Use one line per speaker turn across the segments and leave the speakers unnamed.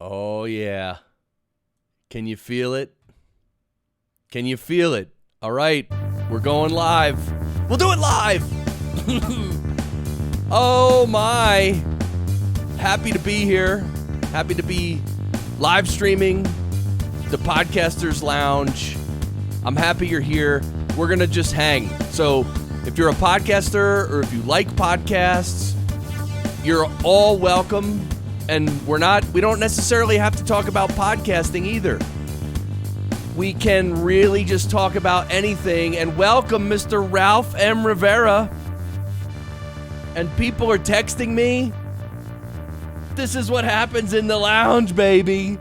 Oh, yeah. Can you feel it? Can you feel it? All right, we're going live. We'll do it live. Oh, my. Happy to be here. Happy to be live streaming the Podcasters Lounge. I'm happy you're here. We're going to just hang. So if you're a podcaster or if you like podcasts, you're all welcome. And we don't necessarily have to talk about podcasting either. We can really just talk about anything. And welcome, Mr. Ralph M. Rivera. And people are texting me. This is what happens in the lounge, baby.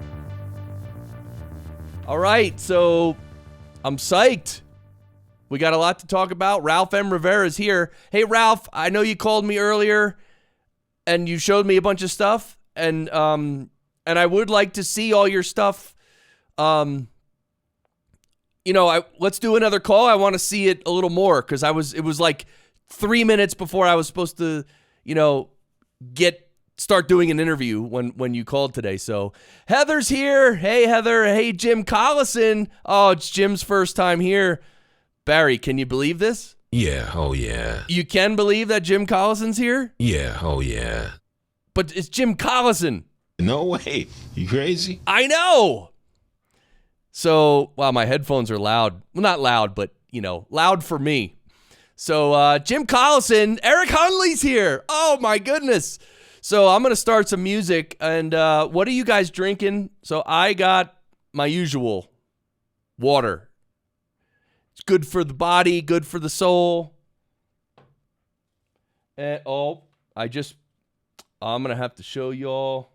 All right, so I'm psyched. We got a lot to talk about. Ralph M. Rivera is here. Hey, Ralph, I know you called me earlier and you showed me a bunch of stuff. And I would like to see all your stuff. Let's do another call. I want to see it a little more because it was like 3 minutes before I was supposed to, start doing an interview when you called today. So Heather's here. Hey, Heather. Hey, Jim Collison. Oh, it's Jim's first time here. Barry, can you believe this?
Yeah. Oh, yeah.
You can believe that Jim Collison's here?
Yeah. Oh, yeah.
But it's Jim Collison.
No way. You crazy?
I know. So, wow, my headphones are loud. Well, not loud, but, loud for me. So, Jim Collison, Eric Hunley's here. Oh, my goodness. So, I'm going to start some music. And what are you guys drinking? So, I got my usual water. It's good for the body, good for the soul. And, I'm going to have to show y'all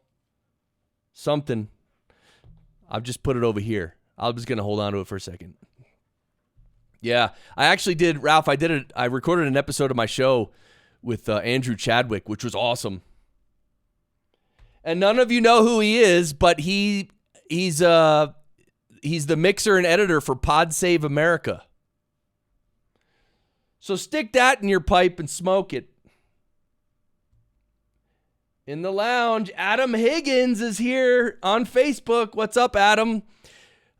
something. I've just put it over here. I was going to hold on to it for a second. Yeah, I actually did, Ralph, I recorded an episode of my show with Andrew Chadwick, which was awesome. And none of you know who he is, but he's the mixer and editor for Pod Save America. So stick that in your pipe and smoke it. In the lounge, Adam Higgins is here on Facebook. What's up, Adam?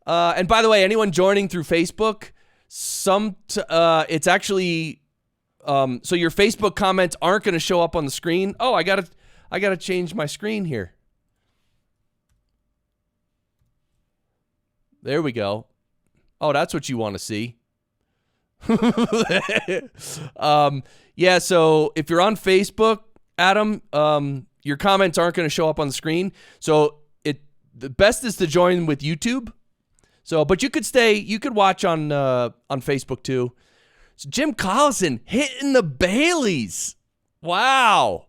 And by the way, anyone joining through Facebook, it's actually so your Facebook comments aren't going to show up on the screen. Oh, I gotta change my screen here. There we go. Oh, that's what you want to see. Yeah. So if you're on Facebook, Adam, your comments aren't going to show up on the screen. So the best is to join with YouTube. So, but you could watch on Facebook too. So Jim Collison hitting the Baileys. Wow.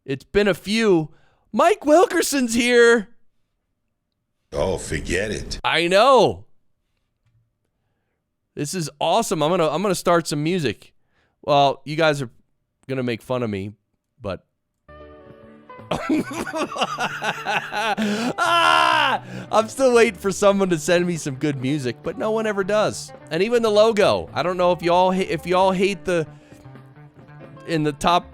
It's been a few. Mike Wilkerson's here.
Oh, forget it.
I know. This is awesome. I'm gonna start some music. Well, you guys are gonna make fun of me, but I'm still waiting for someone to send me some good music, but no one ever does. And even the logo, I don't know if y'all hate the in the top,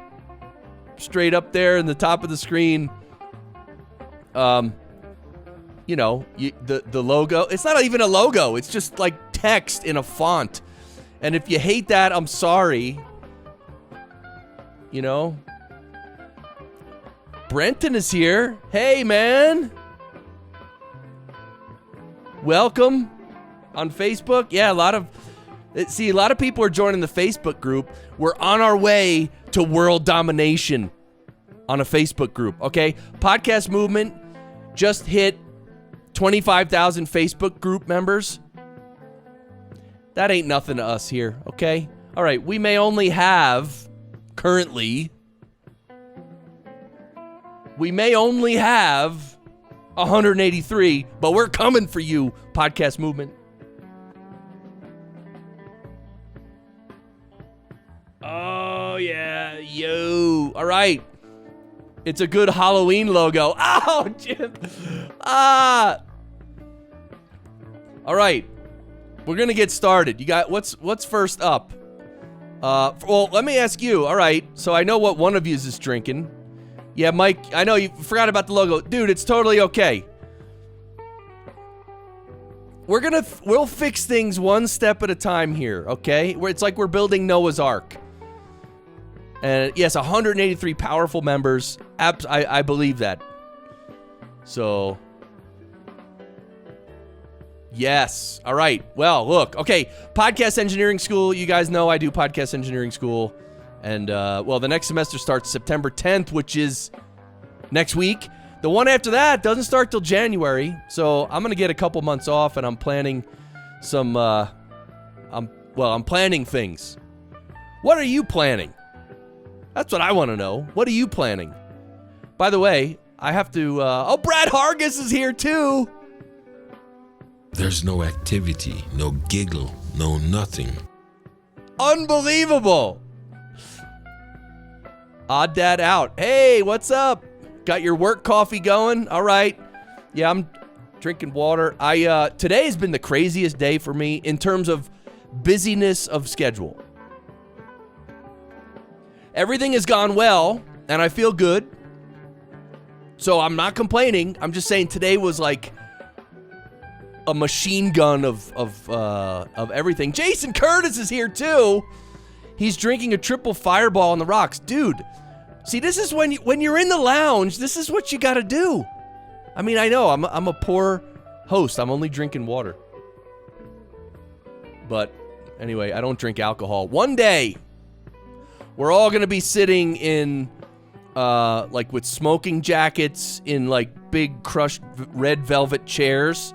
straight up there in the top of the screen. The logo. It's not even a logo. It's just like text in a font. And if you hate that, I'm sorry. Brenton is here. Hey, man. Welcome on Facebook. Yeah, a lot of people are joining the Facebook group. We're on our way to world domination on a Facebook group, okay? Podcast Movement just hit 25,000 Facebook group members. That ain't nothing to us here, okay? All right, we may only have currently 183, but we're coming for you, Podcast Movement. Oh, yeah. Yo. All right. It's a good Halloween logo. Oh, Jim. All right. We're going to get started. You got what's first up? Well, let me ask you. All right. So I know what one of you is drinking. Yeah, Mike, I know you forgot about the logo. Dude, it's totally okay. We'll fix things one step at a time here, okay? It's like we're building Noah's Ark. And yes, 183 powerful members. I believe that. So, yes. All right. Well, look. Okay, Podcast Engineering School. You guys know I do Podcast Engineering School. And, well, the next semester starts September 10th, which is next week. The one after that doesn't start till January. So I'm going to get a couple months off, and I'm planning some, I'm planning things. What are you planning? That's what I want to know. What are you planning? By the way, I have to, Brad Hargis is here too.
There's no activity, no giggle, no nothing.
Unbelievable. Odd Dad out. Hey, what's up? Got your work coffee going? All right. Yeah, I'm drinking water. Today has been the craziest day for me in terms of busyness of schedule. Everything has gone well, and I feel good. So I'm not complaining. I'm just saying today was like a machine gun of everything. Jason Curtis is here too. He's drinking a triple Fireball on the rocks. Dude, see, this is when you're in the lounge, this is what you got to do. I mean, I know I'm a poor host. I'm only drinking water. But anyway, I don't drink alcohol. One day, we're all going to be sitting in, like with smoking jackets in like big crushed red velvet chairs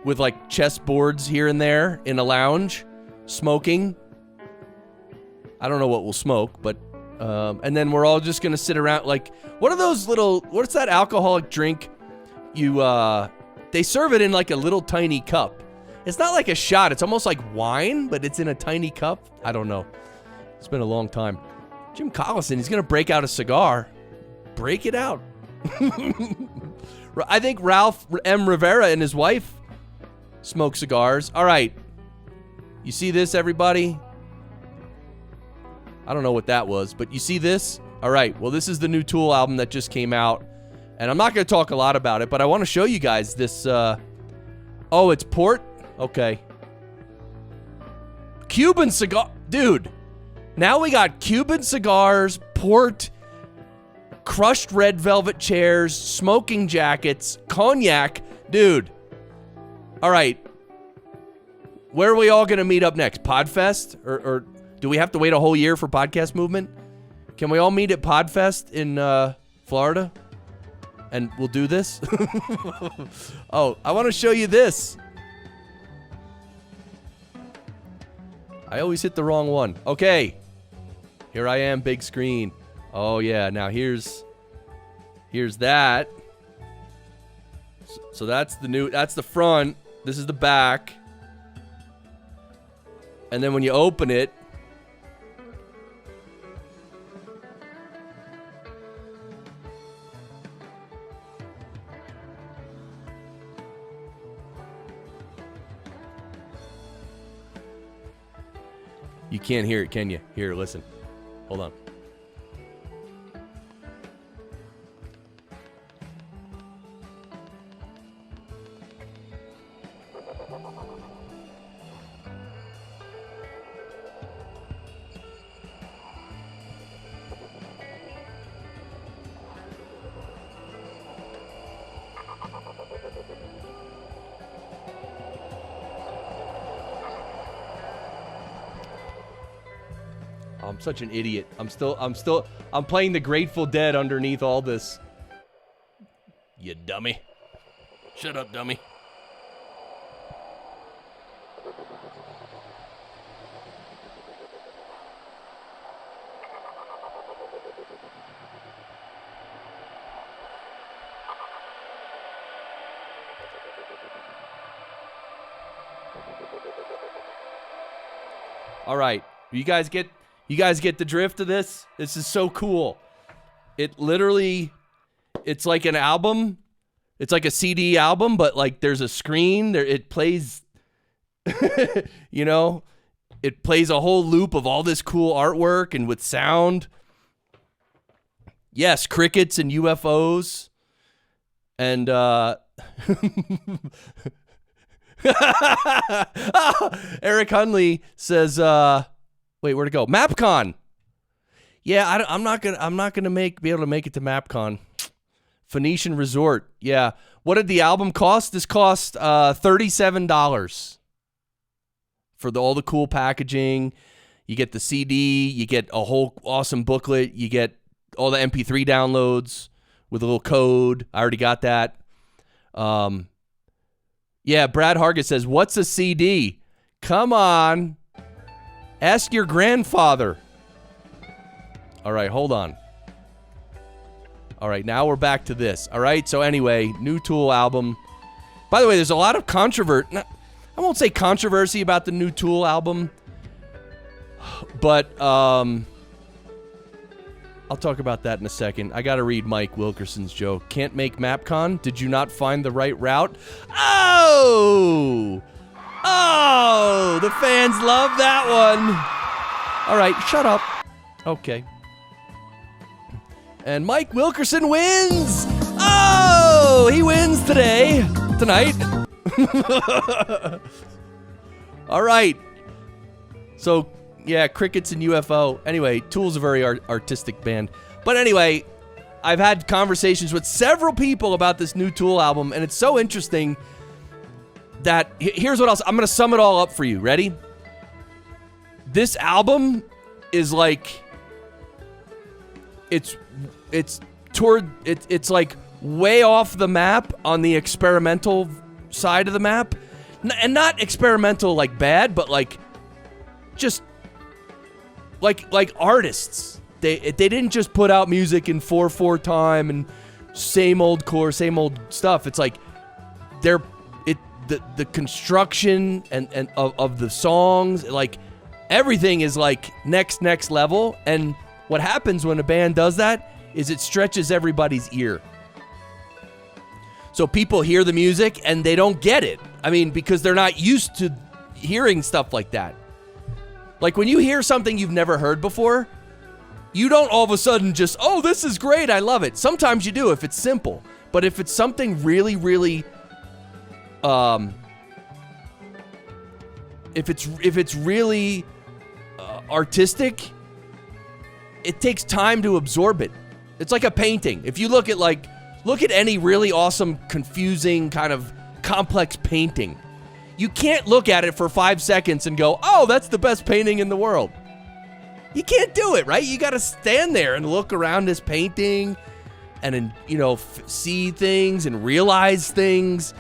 with like chessboards here and there in a lounge, smoking. I don't know what we'll smoke, but, and then we're all just going to sit around like, what's that alcoholic drink? They serve it in like a little tiny cup. It's not like a shot. It's almost like wine, but it's in a tiny cup. I don't know. It's been a long time. Jim Collison, he's going to break out a cigar. Break it out. I think Ralph M. Rivera and his wife smoke cigars. All right. You see this, everybody? I don't know what that was, but you see this? All right. Well, this is the new Tool album that just came out. And I'm not going to talk a lot about it, but I want to show you guys this. Oh, it's port? Okay. Cuban cigar. Dude. Now we got Cuban cigars, port, crushed red velvet chairs, smoking jackets, cognac. Dude. All right. Where are we all going to meet up next? Podfest? Or do we have to wait a whole year for Podcast Movement? Can we all meet at Podfest in Florida? And we'll do this? Oh, I want to show you this. I always hit the wrong one. Okay. Here I am, big screen. Oh, yeah. Now here's that. So that's the front. This is the back. And then when you open it, you can't hear it, can you? Here, listen. Hold on. I'm such an idiot. I'm playing the Grateful Dead underneath all this. You dummy. Shut up, dummy. All right. You guys get the drift of this? This is so cool. It literally, it's like an album. It's like a CD album, but like there's a screen there. It plays, you know, it plays a whole loop of all this cool artwork and with sound. Yes, crickets and UFOs. And Eric Hunley says, wait, where'd it go? MapCon. Yeah, I'm not gonna be able to make it to MapCon. Phoenician Resort. Yeah. What did the album cost? This cost $37 for all the cool packaging. You get the CD, you get a whole awesome booklet, you get all the MP3 downloads with a little code. I already got that. Yeah, Brad Hargis says, what's a CD? Come on. Ask your grandfather. All right, hold on. All right, now we're back to this. All right, so anyway, new Tool album. By the way, there's a lot of controversy. I won't say controversy about the new Tool album, but I'll talk about that in a second. I got to read Mike Wilkerson's joke. Can't make MapCon? Did you not find the right route? Oh, the fans love that one. All right, shut up. Okay. And Mike Wilkerson wins. Oh, he wins tonight. All right. So, yeah, crickets and UFO. Anyway, Tool's a very artistic band. But anyway, I've had conversations with several people about this new Tool album, and it's so interesting that here's what else. I'm going to sum it all up for you. Ready? This album is like it's like way off the map on the experimental side of the map. And not experimental like bad, but like just like artists. They didn't just put out music in 4/4 time and same old core, same old stuff. It's like the construction and of the songs, like everything is like next level. And what happens when a band does that is it stretches everybody's ear. So people hear the music and they don't get it. I mean, because they're not used to hearing stuff like that. Like when you hear something you've never heard before, you don't all of a sudden just, oh, this is great, I love it. Sometimes you do if it's simple. But if it's something really, really, if it's really artistic, it takes time to absorb it. It's like a painting. If you look at any really awesome, confusing, kind of complex painting, you can't look at it for 5 seconds and go, oh, that's the best painting in the world. You can't do it, right? You got to stand there and look around this painting and, see things and realize things.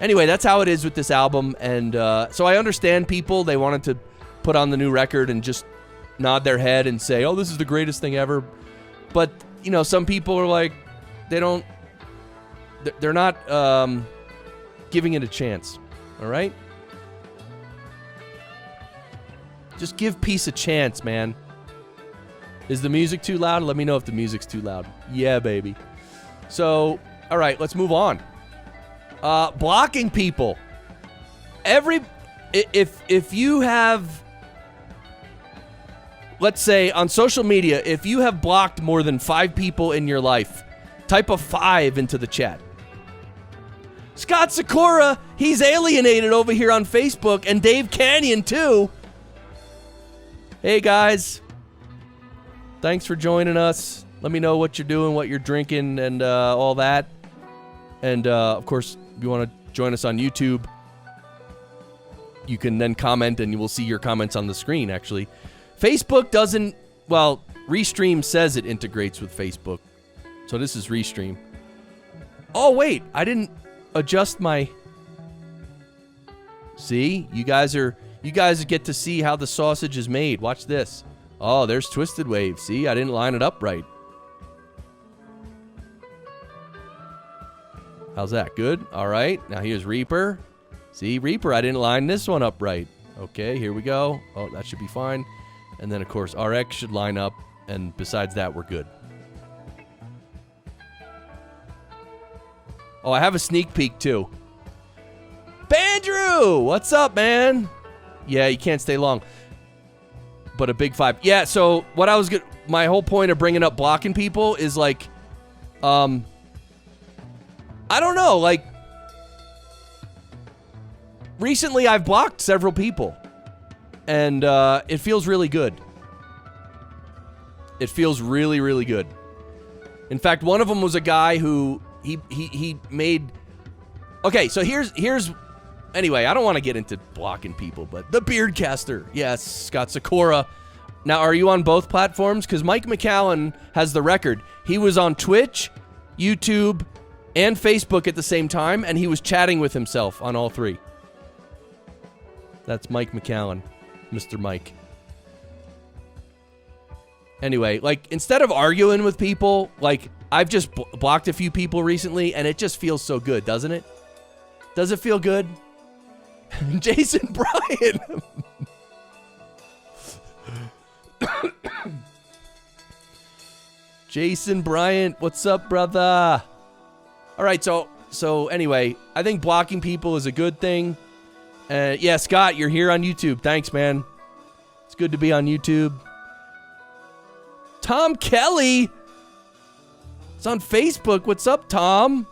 Anyway, that's how it is with this album. And so I understand people, they wanted to put on the new record and just nod their head and say, oh, this is the greatest thing ever. But, some people are like, they're not giving it a chance. All right? Just give peace a chance, man. Is the music too loud? Let me know if the music's too loud. Yeah, baby. So, all right, let's move on. Blocking people. If you have, let's say on social media, if you have blocked more than 5 people in your life, type a 5 into the chat. Scott Sakura, he's alienated over here on Facebook, and Dave Canyon too. Hey guys, thanks for joining us. Let me know what you're doing, what you're drinking, and all that. And of course, if you want to join us on YouTube, you can then comment, and you will see your comments on the screen. Actually, Facebook doesn't. Well, Restream says it integrates with Facebook, so this is Restream. Oh wait, I didn't adjust my. See, you guys get to see how the sausage is made. Watch this. Oh, there's Twisted Wave. See, I didn't line it up right. How's that? Good? All right. Now here's Reaper. See, Reaper, I didn't line this one up right. Okay, here we go. Oh, that should be fine. And then, of course, RX should line up. And besides that, we're good. Oh, I have a sneak peek, too. Bandrew! What's up, man? Yeah, you can't stay long. But a big 5. Yeah, so what I was my whole point of bringing up blocking people is like, I don't know, like, recently I've blocked several people, and it feels really good. It feels really, really good. In fact, one of them was a guy who he made. Okay, so here's. Anyway, I don't want to get into blocking people, but the Beardcaster, yes, Scott Sakura. Now, are you on both platforms? Because Mike McCallan has the record. He was on Twitch, YouTube, and Facebook at the same time, and he was chatting with himself on all three. That's Mike McCallan, Mr. Mike. Anyway, like, instead of arguing with people, like, I've just blocked a few people recently, and it just feels so good, doesn't it? Does it feel good? Jason Bryan. Jason Bryant, what's up, brother? All right, so anyway, I think blocking people is a good thing. Yeah, Scott, you're here on YouTube. Thanks, man. It's good to be on YouTube. Tom Kelly. It's on Facebook. What's up, Tom?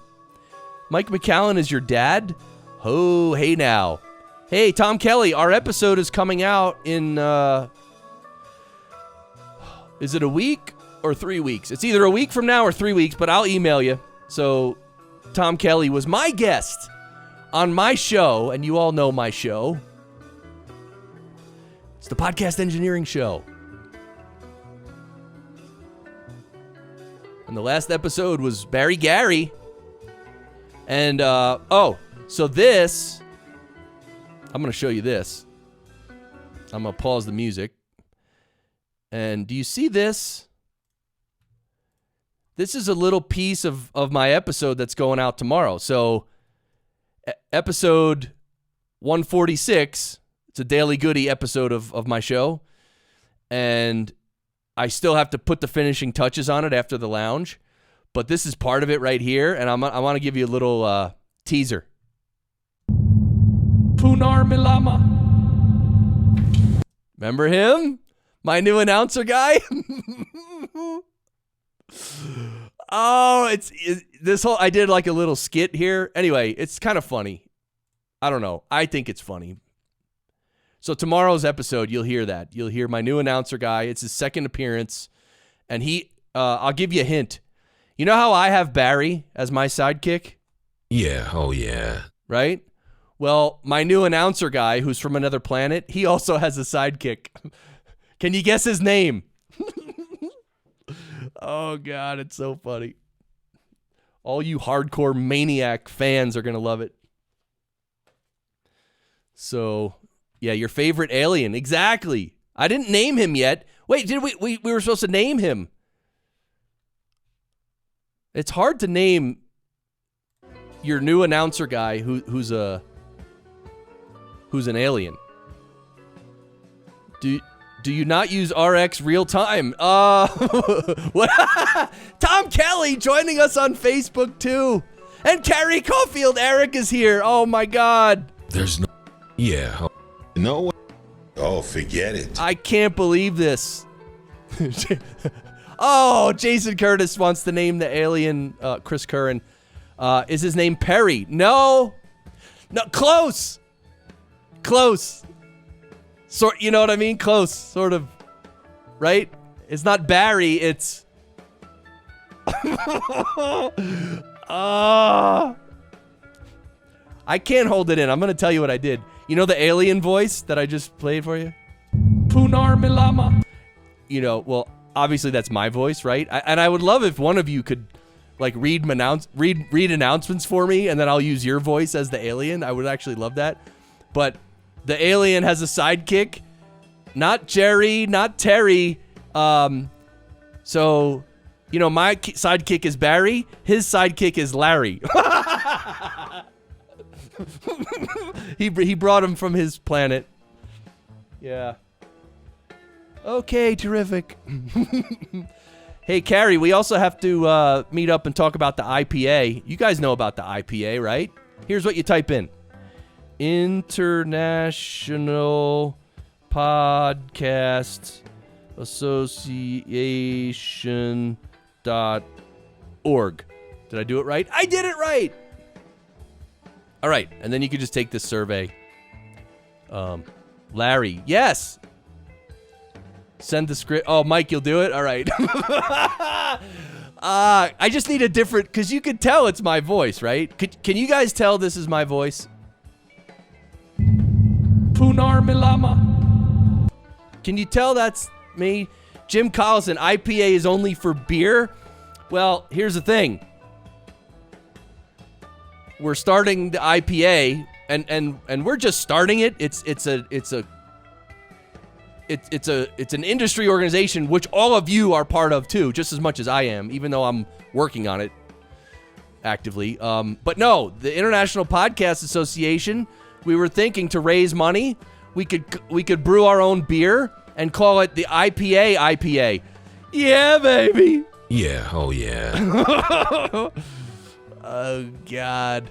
Mike McCallan is your dad? Oh, hey now. Hey, Tom Kelly, our episode is coming out in, is it a week or 3 weeks? It's either a week from now or 3 weeks, but I'll email you. So, Tom Kelly was my guest on my show, and you all know my show. It's the Podcast Engineering Show. And the last episode was Barry Gary. And, so this, I'm going to show you this. I'm going to pause the music. And do you see this? This is a little piece of my episode that's going out tomorrow. So, episode 146, it's a daily goodie episode of my show. And I still have to put the finishing touches on it after the lounge. But this is part of it right here. And I want to give you a little teaser. Punar Milama. Remember him? My new announcer guy? Oh, this whole, I did like a little skit here. Anyway, it's kind of funny. I don't know. I think it's funny. So tomorrow's episode, you'll hear that. You'll hear my new announcer guy. It's his second appearance. And I'll give you a hint. You know how I have Barry as my sidekick?
Yeah, oh yeah.
Right? Well, my new announcer guy, who's from another planet, he also has a sidekick. Can you guess his name? Oh, God, it's so funny. All you hardcore Maniac fans are going to love it. So, yeah, your favorite alien. Exactly. I didn't name him yet. Wait, did we were supposed to name him. It's hard to name your new announcer guy who's an alien. Do you not use RX real time? What? Tom Kelly joining us on Facebook too. And Carrie Caulfield, Eric is here. Oh my God.
There's no. Yeah.
No way. Oh, forget it.
I can't believe this. Oh, Jason Curtis wants to name the alien, Chris Curran. Is his name Perry? No, close. Sort, you know what I mean? Close, sort of, right? It's not Barry, it's... I can't hold it in. I'm going to tell you what I did. You know the alien voice that I just played for you? Punar Milama. You know, well, obviously that's my voice, right? And I would love if one of you could, like, read announcements for me, and then I'll use your voice as the alien. I would actually love that. But... the alien has a sidekick, not Jerry, not Terry. So, you know, my sidekick is Barry. His sidekick is Larry. He brought him from his planet. Yeah. Okay, terrific. Hey, Carrie, we also have to meet up and talk about the IPA. You guys know about the IPA, right? Here's what you type in. International Podcast Association.org. Did I do it right? I did it right! All right, and then you can just take this survey. Larry, yes! Send the script. Oh, Mike, you'll do it? All right. I just need a different, because you can tell it's my voice, right? Can you guys tell this is my voice? Punar Milama. Can you tell that's me? Jim Collison, IPA is only for beer? Well, here's the thing. We're starting the IPA, and we're just starting it. It's an industry organization which all of you are part of too, just as much as I am, even though I'm working on it actively. But no, the International Podcast Association, we were thinking to raise money, we could brew our own beer and call it the IPA. Yeah, baby.
Yeah, oh yeah.
Oh God.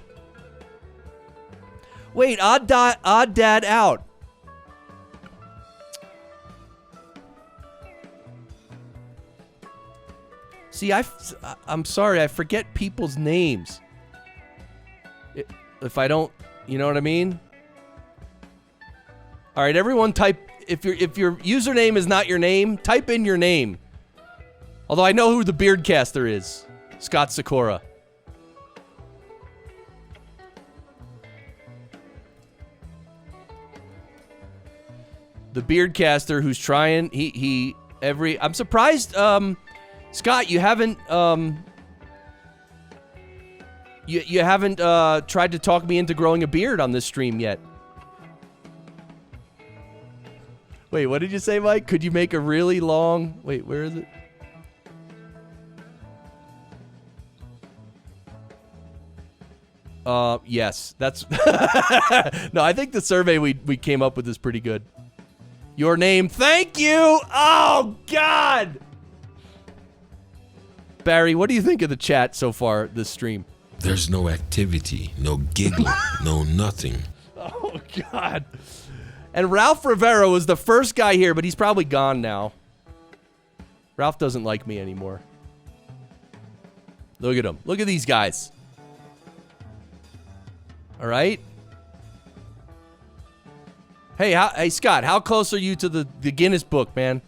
Wait, odd dad out. See, I'm sorry, I forget people's names. If I don't, you know what I mean? All right, everyone type, if your username is not your name, type in your name. Although I know who the Beardcaster is. Scott Sakura. The Beardcaster who's trying, I'm surprised, Scott, you haven't you haven't tried to talk me into growing a beard on this stream yet. Wait, what did you say, Mike? Could you make a really long... Wait, where is it? Yes, that's... No, I think the survey we came up with is pretty good. Your name, thank you! Oh, God! Barry, what do you think of the chat so far this stream?
There's no activity, no giggle, no nothing.
Oh, God. And Ralph Rivera was the first guy here, but he's probably gone now. Ralph doesn't like me anymore. Look at him. Look at these guys. All right. Hey, Scott, how close are you to the Guinness Book, man?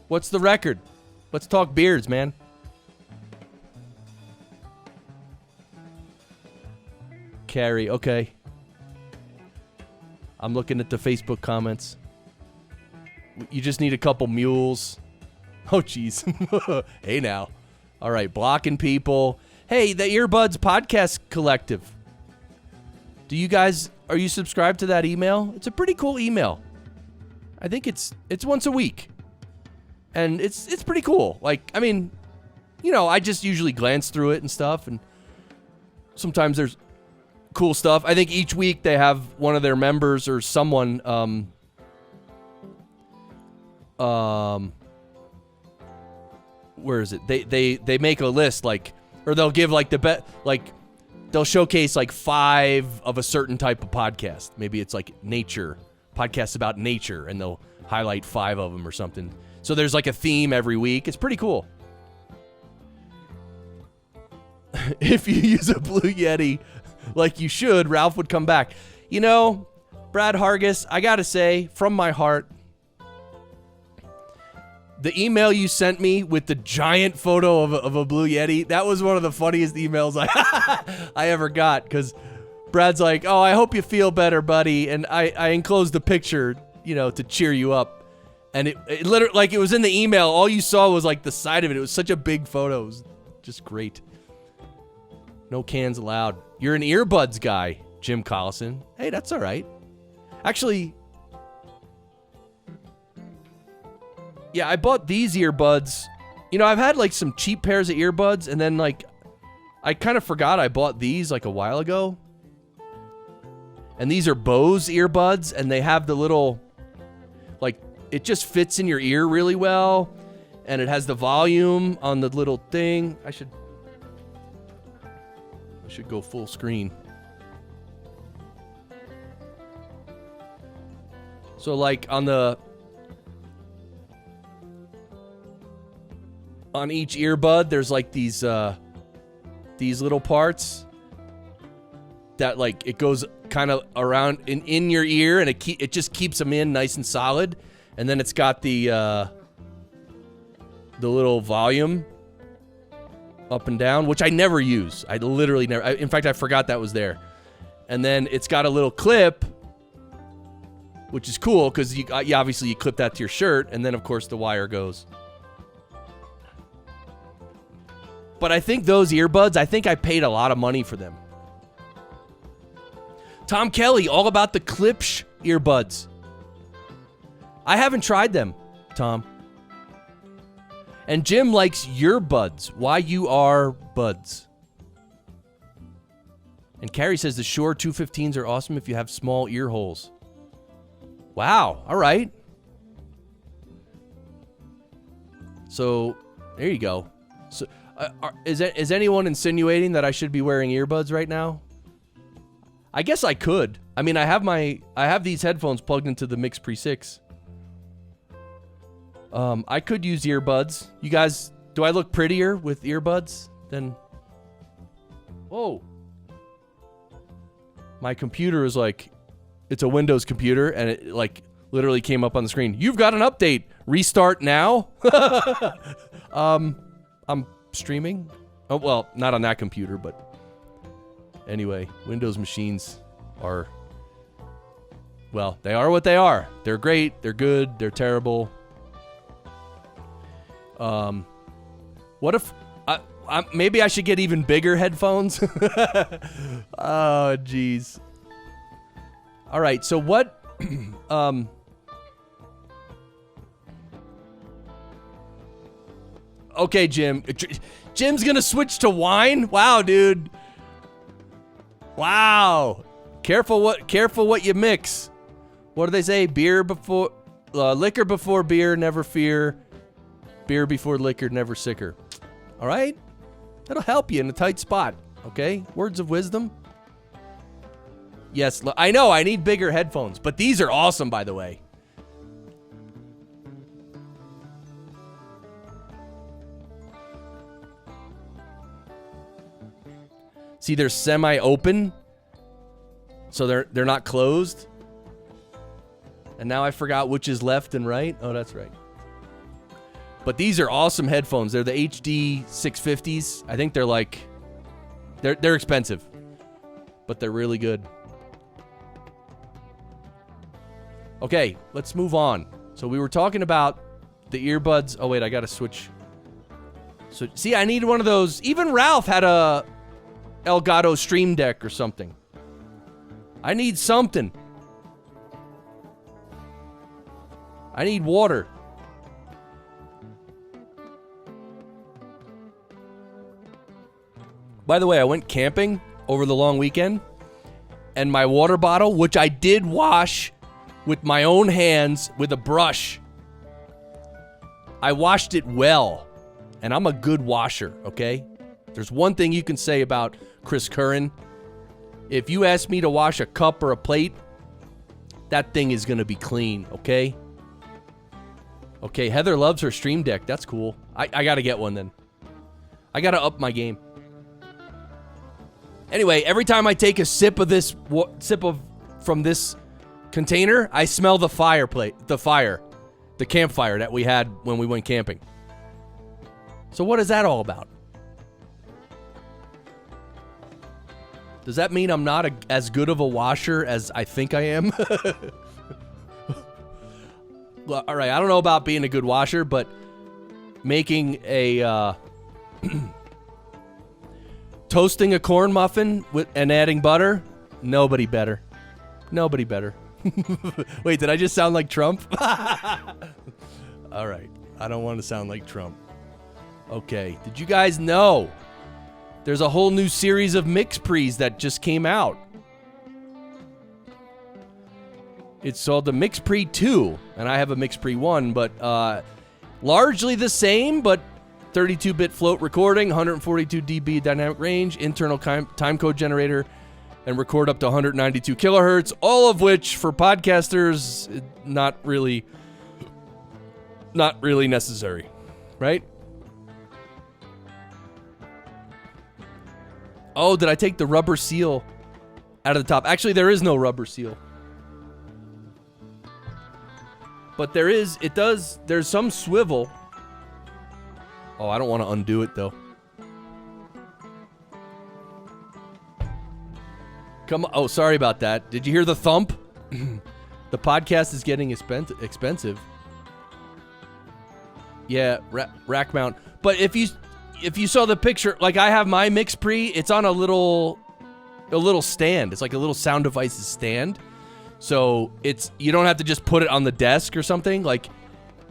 What's the record? Let's talk beards, man. Carrie, okay. I'm looking at the Facebook comments. You just need a couple mules. Oh, jeez. Hey, now. All right, blocking people. Hey, the Earbuds Podcast Collective. Are you subscribed to that email? It's a pretty cool email. I think it's once a week. And it's pretty cool. Like, I mean, you know, I just usually glance through it and stuff, and sometimes there's cool stuff. I think each week they have one of their members or someone where is it? They make a list, like, or they'll give like they'll showcase like 5 of a certain type of podcast. Maybe it's like nature, podcasts about nature, and they'll highlight 5 of them or something. So there's like a theme every week. It's pretty cool. If you use a Blue Yeti like you should, Ralph would come back. You know, Brad Hargis, I gotta say, from my heart, the email you sent me with the giant photo of a Blue Yeti, that was one of the funniest emails I ever got, because Brad's like, oh, I hope you feel better, buddy, and I enclosed the picture, you know, to cheer you up, and it literally, like, it was in the email, all you saw was, like, the side of it. It was such a big photo. It was just great. No cans allowed. You're an earbuds guy, Jim Collison. Hey, that's all right. Actually, yeah, I bought these earbuds. You know, I've had like some cheap pairs of earbuds, and then like I kind of forgot I bought these like a while ago. And these are Bose earbuds, and they have the little, like, it just fits in your ear really well, and it has the volume on the little thing. I should go full screen. So like on the on each earbud, there's like these little parts that like it goes kind of around in your ear, and it just keeps them in nice and solid. And then it's got the little volume up and down, which I never use. I literally never. In fact, I forgot that was there. And then it's got a little clip, which is cool because you obviously you clip that to your shirt, and then of course the wire goes. But I think those earbuds, I paid a lot of money for them. Tom Kelly, all about the Klipsch earbuds. I haven't tried them, Tom. And Jim likes your buds. YUR buds. And Carrie says the Shure 215s are awesome if you have small ear holes. Wow. All right. So there you go. So is anyone insinuating that I should be wearing earbuds right now? I guess I could. I mean, I have these headphones plugged into the MixPre 6. I could use earbuds. You guys, do I look prettier with earbuds than... Whoa. My computer is like, it's a Windows computer, and it like literally came up on the screen. You've got an update. Restart now. I'm streaming. Oh, well, not on that computer, but anyway, Windows machines are, well, they are what they are. They're great. They're good. They're terrible. What if maybe I should get even bigger headphones? Oh, jeez. All right. So what? Okay, Jim. Jim's gonna switch to wine. Wow, dude. Wow. Careful what you mix. What do they say? Liquor before beer, never fear. Beer before liquor, never sicker. All right? That'll help you in a tight spot, okay? Words of wisdom. Yes, I know I need bigger headphones, but these are awesome, by the way. See, they're semi-open, so they're not closed. And now I forgot which is left and right. Oh, that's right. But these are awesome headphones. They're the HD 650s. I think they're like, they're expensive, but they're really good. Okay, let's move on. So we were talking about the earbuds. Oh wait, I gotta switch. So see, I need one of those. Even Ralph had a Elgato Stream Deck or something. I need something. I need water. By the way, I went camping over the long weekend, and my water bottle, which I did wash with my own hands with a brush, I washed it well, and I'm a good washer, okay? There's one thing you can say about Chris Curran. If you ask me to wash a cup or a plate, that thing is going to be clean, okay? Okay, Heather loves her Stream Deck. That's cool. I got to get one then. I got to up my game. Anyway, every time I take a sip of this, from this container, I smell the the campfire that we had when we went camping. So what is that all about? Does that mean I'm not as good of a washer as I think I am? Well, all right, I don't know about being a good washer, but making a toasting a corn muffin and adding butter, nobody better. Nobody better. Wait, did I just sound like Trump? All right, I don't want to sound like Trump. Okay, did you guys know there's a whole new series of MixPres that just came out? It's called the MixPre 2, and I have a MixPre 1, but largely the same, but 32-bit float recording, 142 dB dynamic range, internal timecode generator, and record up to 192 kilohertz, all of which, for podcasters, not really necessary, right? Oh, did I take the rubber seal out of the top? Actually, there is no rubber seal. But there's some swivel. Oh, I don't want to undo it, though. Come on. Oh, sorry about that. Did you hear the thump? The podcast is getting expensive. Yeah, rack mount. But if you saw the picture, like I have my MixPre, it's on a little stand. It's like a little Sound Devices stand. So you don't have to just put it on the desk or something. Like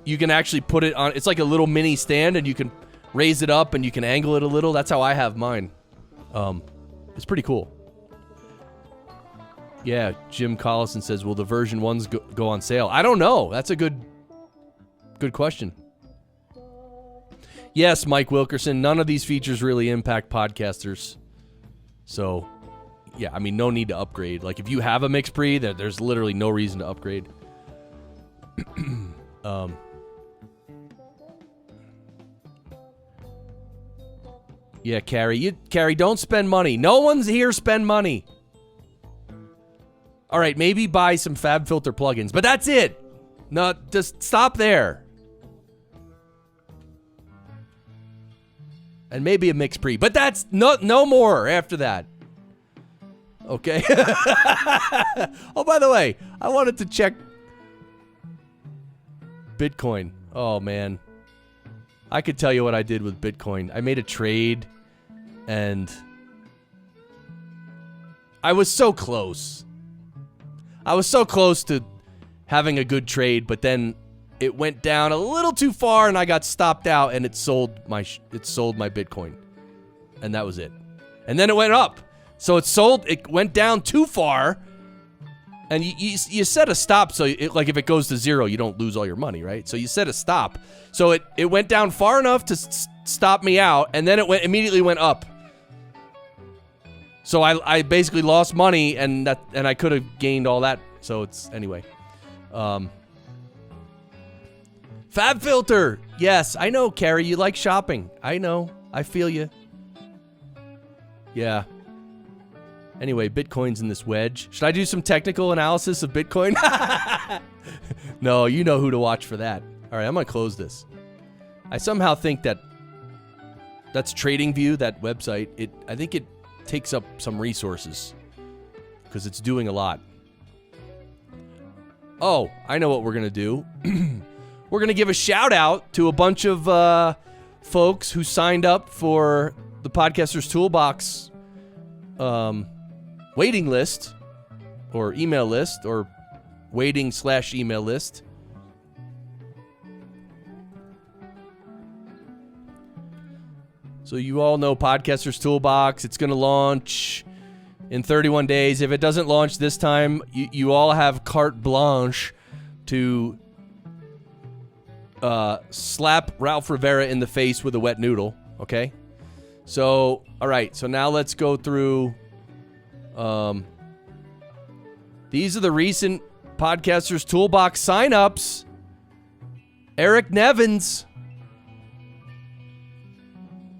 you can actually put it on. It's like a little mini stand, and you can raise it up and you can angle it a little. That's how I have mine. It's pretty cool. Yeah, Jim Collison says, will the version 1s go on sale? I don't know. That's a good question. Yes, Mike Wilkerson, none of these features really impact podcasters. So, yeah, I mean, no need to upgrade. Like, if you have a MixPre, there's literally no reason to upgrade. Yeah, Carrie, don't spend money. No one's here spend money. All right, maybe buy some FabFilter plugins, but that's it. No, just stop there. And maybe a MixPre, but that's no more after that. Okay. Oh, by the way, I wanted to check Bitcoin. Oh, man. I could tell you what I did with Bitcoin. I made a trade, and I was so close. I was so close to having a good trade, but then it went down a little too far, and I got stopped out, and it sold my Bitcoin, and that was it. And then it went up, so it went down too far, and you set a stop, so like if it goes to zero, you don't lose all your money, right? So you set a stop, so it went down far enough to stop me out, and then it immediately went up. So I basically lost money, and I could have gained all that. So it's anyway. FabFilter. Yes, I know, Carrie. You like shopping. I know. I feel you. Yeah. Anyway, Bitcoin's in this wedge. Should I do some technical analysis of Bitcoin? No, you know who to watch for that. All right, I'm going to close this. I somehow think that's TradingView, that website. I think it takes up some resources because it's doing a lot. Oh, I know what we're going to do. We're going to give a shout out to a bunch of folks who signed up for the Podcasters Toolbox waiting list or email list or waiting/email list. So you all know Podcasters Toolbox. It's going to launch in 31 days. If it doesn't launch this time, you all have carte blanche to slap Ralph Rivera in the face with a wet noodle, okay? So, all right. So now let's go through. These are the recent Podcasters Toolbox signups. Eric Nevins.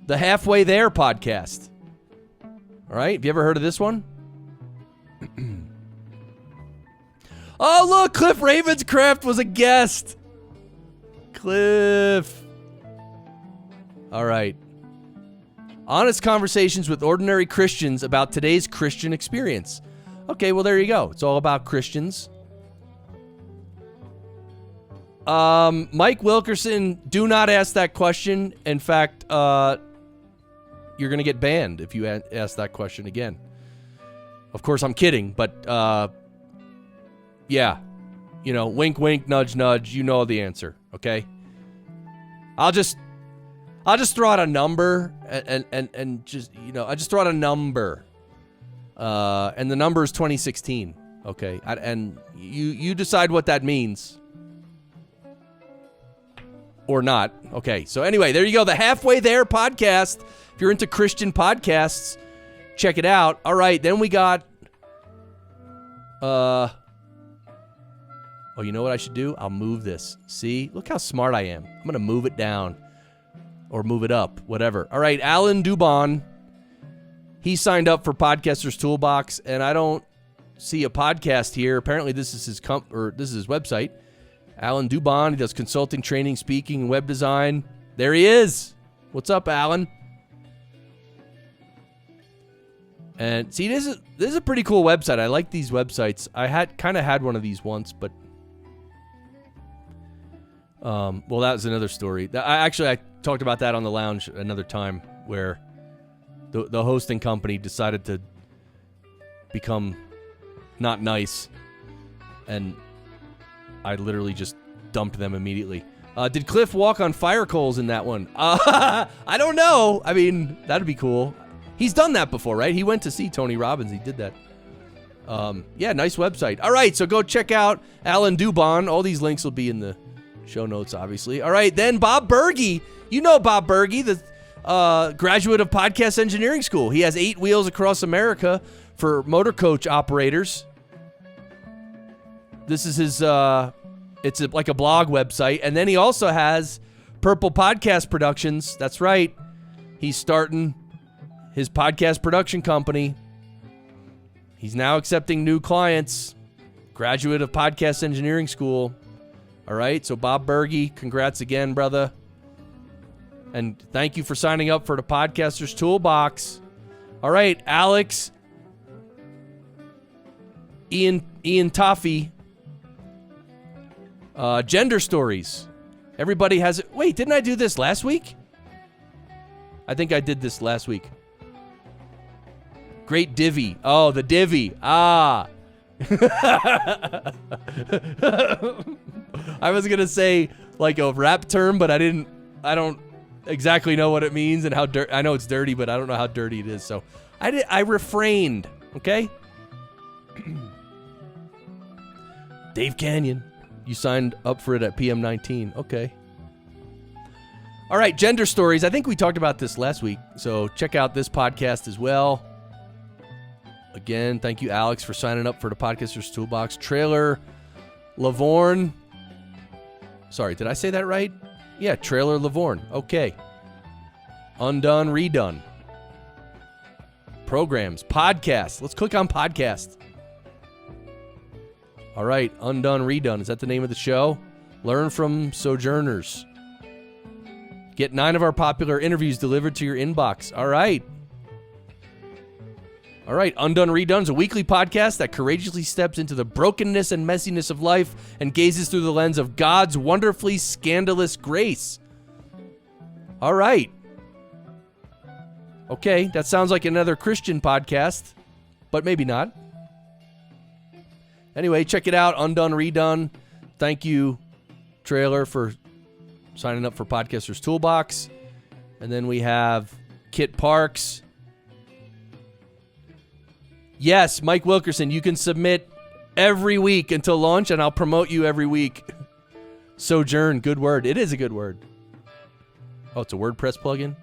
The Halfway There podcast. All right, have you ever heard of this one? Oh, look, Cliff Ravenscraft was a guest. Cliff. All right. Honest conversations with ordinary Christians about today's Christian experience. Okay, well, there you go. It's all about Christians. Mike Wilkerson, do not ask that question. In fact, you're going to get banned if you ask that question again. Of course, I'm kidding, but, yeah. You know, wink, wink, nudge, nudge. You know the answer, okay? I'll just throw out a number and just, you know, I just throw out a number. And the number is 2016, okay? And you decide what that means. Or not. Okay, so anyway, there you go. The Halfway There podcast. If you're into Christian podcasts, check it out. All right, then we got... Oh, you know what I should do? I'll move this. See? Look how smart I am. I'm going to move it down. Or move it up. Whatever. All right, Alan Dubon. he signed up for Podcaster's Toolbox, and I don't see a podcast here. Apparently, this is his website. Alan Dubon. He does consulting, training, speaking, and web design. There he is. What's up, Alan? And see, this is a pretty cool website. I like these websites. I kind of had one of these once, but well, that was another story. I talked about that on the lounge another time, where the hosting company decided to become not nice, and I literally just dumped them immediately. Did Cliff walk on fire coals in that one? I don't know. I mean, that'd be cool. He's done that before, right? He went to see Tony Robbins. He did that. Yeah, nice website. All right, so go check out Alan Dubon. All these links will be in the show notes, obviously. All right, then Bob Berge. You know Bob Berge, the graduate of Podcast Engineering School. He has 8 wheels across America for motor coach operators. This is his, it's like a blog website. And then he also has Purple Podcast Productions. That's right. He's starting his podcast production company. He's now accepting new clients. Graduate of Podcast Engineering School. All right, so Bob Berge, congrats again, brother. And thank you for signing up for the Podcaster's Toolbox. All right, Alex, Ian Toffee, gender stories. Everybody has it. Wait, didn't I do this last week? I think I did this last week. Great divvy. Oh, the divvy. Ah. I was going to say like a rap term, but I don't exactly know what it means and how dirty. I know it's dirty, but I don't know how dirty it is. So I refrained. Okay. Dave Canyon. You signed up for it at PM19. Okay. All right. Gender stories. I think we talked about this last week. So check out this podcast as well. Again, thank you, Alex, for signing up for the Podcaster's Toolbox. Trailer Lavorne. Sorry, did I say that right? Yeah, Trailer Lavorne. Okay. Undone, Redone. Programs, podcast. Let's click on podcast. All right, Undone, Redone. Is that the name of the show? Learn from Sojourners. Get 9 of our popular interviews delivered to your inbox. All right. All right, Undone Redone is a weekly podcast that courageously steps into the brokenness and messiness of life and gazes through the lens of God's wonderfully scandalous grace. All right. Okay, that sounds like another Christian podcast, but maybe not. Anyway, check it out, Undone Redone. Thank you, Trailer, for signing up for Podcaster's Toolbox. And then we have Kit Parks. Yes, Mike Wilkerson, you can submit every week until launch, and I'll promote you every week. Sojourn, good word. It is a good word. Oh, it's a WordPress plugin?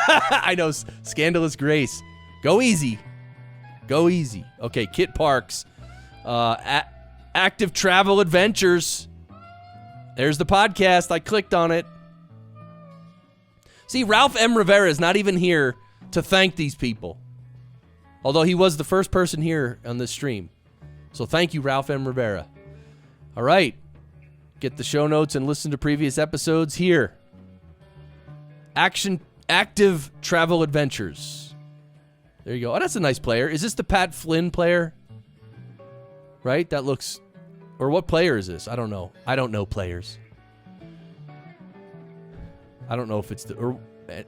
I know, Scandalous Grace. Go easy. Go easy. Okay, Kit Parks. Active Travel Adventures. There's the podcast. I clicked on it. See, Ralph M. Rivera is not even here to thank these people, although he was the first person here on this stream. So thank you, Ralph M. Rivera. All right. Get the show notes and listen to previous episodes here. Active Travel Adventures. There you go. Oh, that's a nice player. Is this the Pat Flynn player? Right? That looks... Or what player is this? I don't know. I don't know players. I don't know if it's the...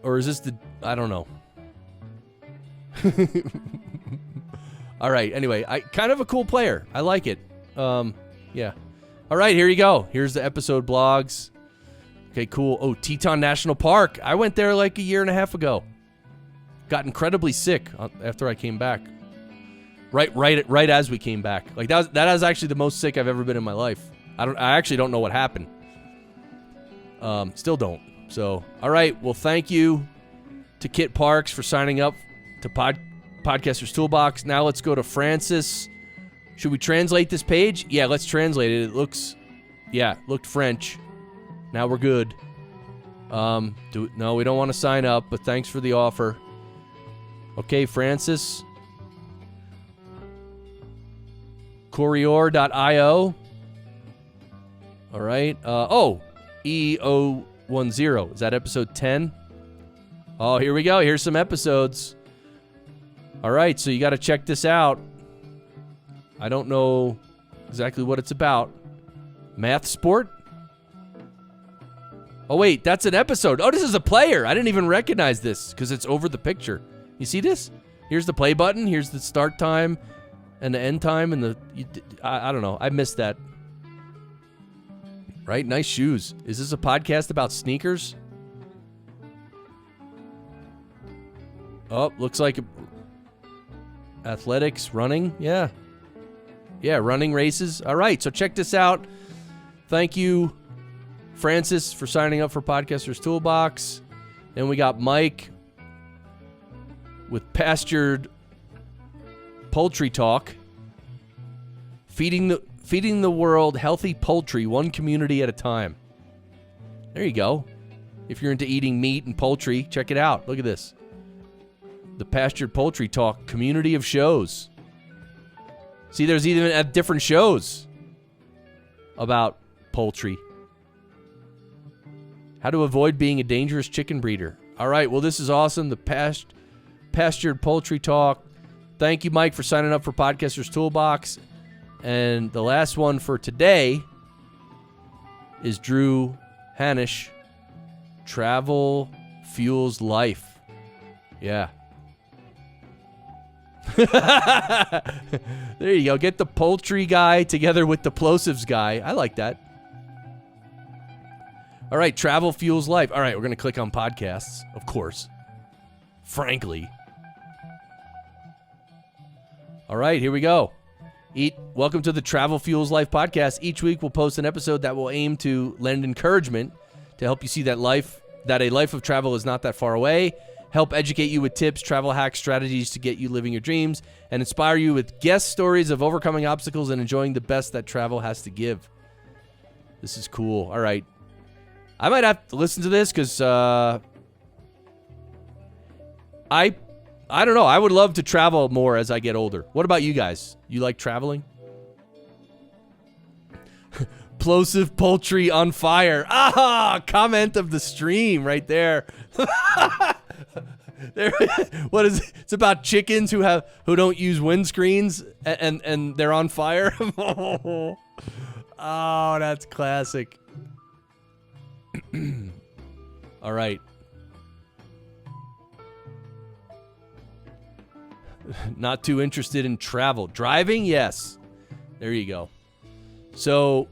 Or is this the... I don't know. All right. Anyway, kind of a cool player. I like it. Yeah. All right. Here you go. Here's the episode blogs. Okay. Cool. Oh, Teton National Park. I went there like a year and a half ago. Got incredibly sick after I came back. Right as we came back. Like that was actually the most sick I've ever been in my life. I actually don't know what happened. Still don't. So, all right. Well, thank you to Kit Parks for signing up to Podcaster's Toolbox. Now let's go to Francis. Should we translate this page? Yeah, let's translate it. It looked French. Now we're good. No, we don't want to sign up, but thanks for the offer. Okay, Francis. Corior.io. All right. EO10. Is that episode 10? Oh, here we go. Here's some episodes. All right, so you got to check this out. I don't know exactly what it's about. Math sport? Oh, wait, that's an episode. Oh, this is a player. I didn't even recognize this because it's over the picture. You see this? Here's the play button. Here's the start time and the end time. And I don't know. I missed that. Right? Nice shoes. Is this a podcast about sneakers? Oh, looks like athletics, running. Yeah, running races. All right, so check this out. Thank you, Francis, for signing up for Podcaster's Toolbox. Then we got Mike with Pastured Poultry Talk. Feeding the world healthy poultry, one community at a time. There you go. If you're into eating meat and poultry, check it out. Look at this. The Pastured Poultry Talk community of shows. See, there's even different shows about poultry. How to avoid being a dangerous chicken breeder. All right, well, this is awesome. The Pastured Poultry Talk. Thank you, Mike, for signing up for Podcaster's Toolbox. And the last one for today is Drew Hanisch. Travel Fuels Life. Yeah. There you go. Get the poultry guy together with the plosives guy. I like that. All right, Travel Fuels Life. All right, we're going to click on podcasts, of course. Frankly. All right, here we go. Welcome to the Travel Fuels Life podcast. Each week we'll post an episode that will aim to lend encouragement to help you see that a life of travel is not that far away, help educate you with tips, travel hacks, strategies to get you living your dreams, and inspire you with guest stories of overcoming obstacles and enjoying the best that travel has to give. This is cool. All right. I might have to listen to this because I don't know. I would love to travel more as I get older. What about you guys? You like traveling? Plosive poultry on fire. Ah, comment of the stream right there. What is it? It's about chickens who don't use windscreens and they're on fire. Oh, that's classic. All right. Not too interested in travel. Driving? Yes. There you go. So,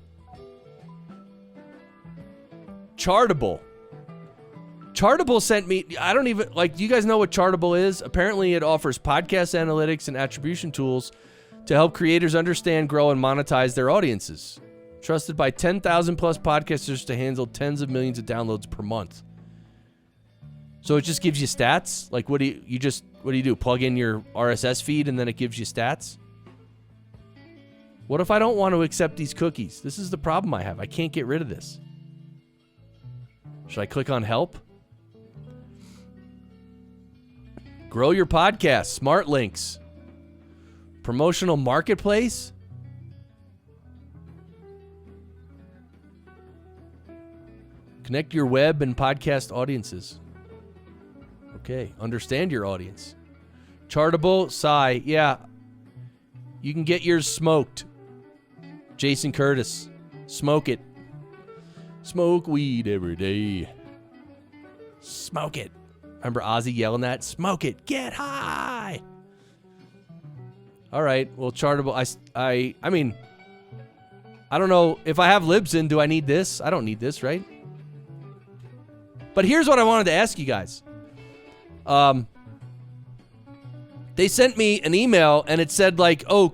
Chartable. Chartable sent me, I don't even, do you guys know what Chartable is? Apparently it offers podcast analytics and attribution tools to help creators understand, grow, and monetize their audiences. Trusted by 10,000 plus podcasters to handle tens of millions of downloads per month. So it just gives you stats? What do you do? Plug in your RSS feed and then it gives you stats? What if I don't want to accept these cookies? This is the problem I have. I can't get rid of this. Should I click on help? Grow your podcast. Smart links. Promotional marketplace. Connect your web and podcast audiences. Okay. Understand your audience. Chartable. Sigh. Yeah. You can get yours smoked. Jason Curtis. Smoke it. Smoke weed every day. Smoke it. Remember Ozzy yelling that? Smoke it. Get high. All right. Well, Chartable. I mean, I don't know. If I have Libsyn, do I need this? I don't need this, right? But here's what I wanted to ask you guys. They sent me an email and it said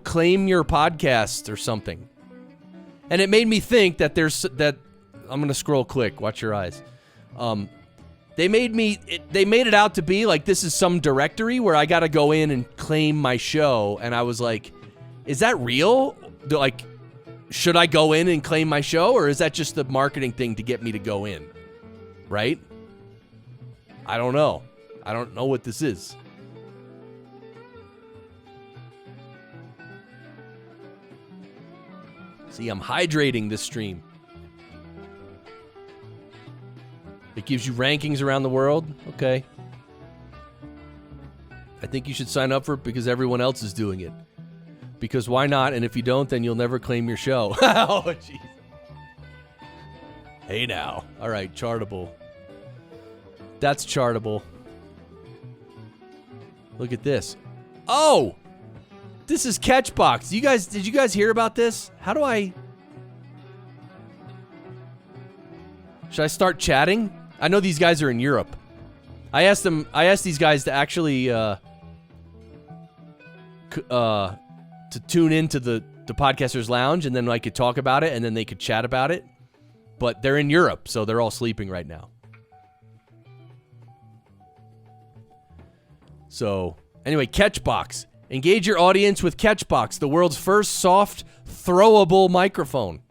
claim your podcast or something. And it made me think that I'm going to scroll quick. Watch your eyes. They made it out to be like this is some directory where I got to go in and claim my show. And I was like, is that real? Should I go in and claim my show? Or is that just the marketing thing to get me to go in? Right? I don't know. I don't know what this is. See, I'm hydrating this stream. It gives you rankings around the world. Okay. I think you should sign up for it because everyone else is doing it. Because why not? And if you don't, then you'll never claim your show. Oh, jeez. Hey now. All right, Chartable. That's Chartable. Look at this. Oh! This is Catchbox. Did you guys hear about this? How do I... Should I start chatting? I know these guys are in Europe. I asked these guys to actually to tune into the Podcasters Lounge, and then I could talk about it, and then they could chat about it. But they're in Europe, so they're all sleeping right now. So, anyway, Catchbox. Engage your audience with Catchbox, the world's first soft, throwable microphone.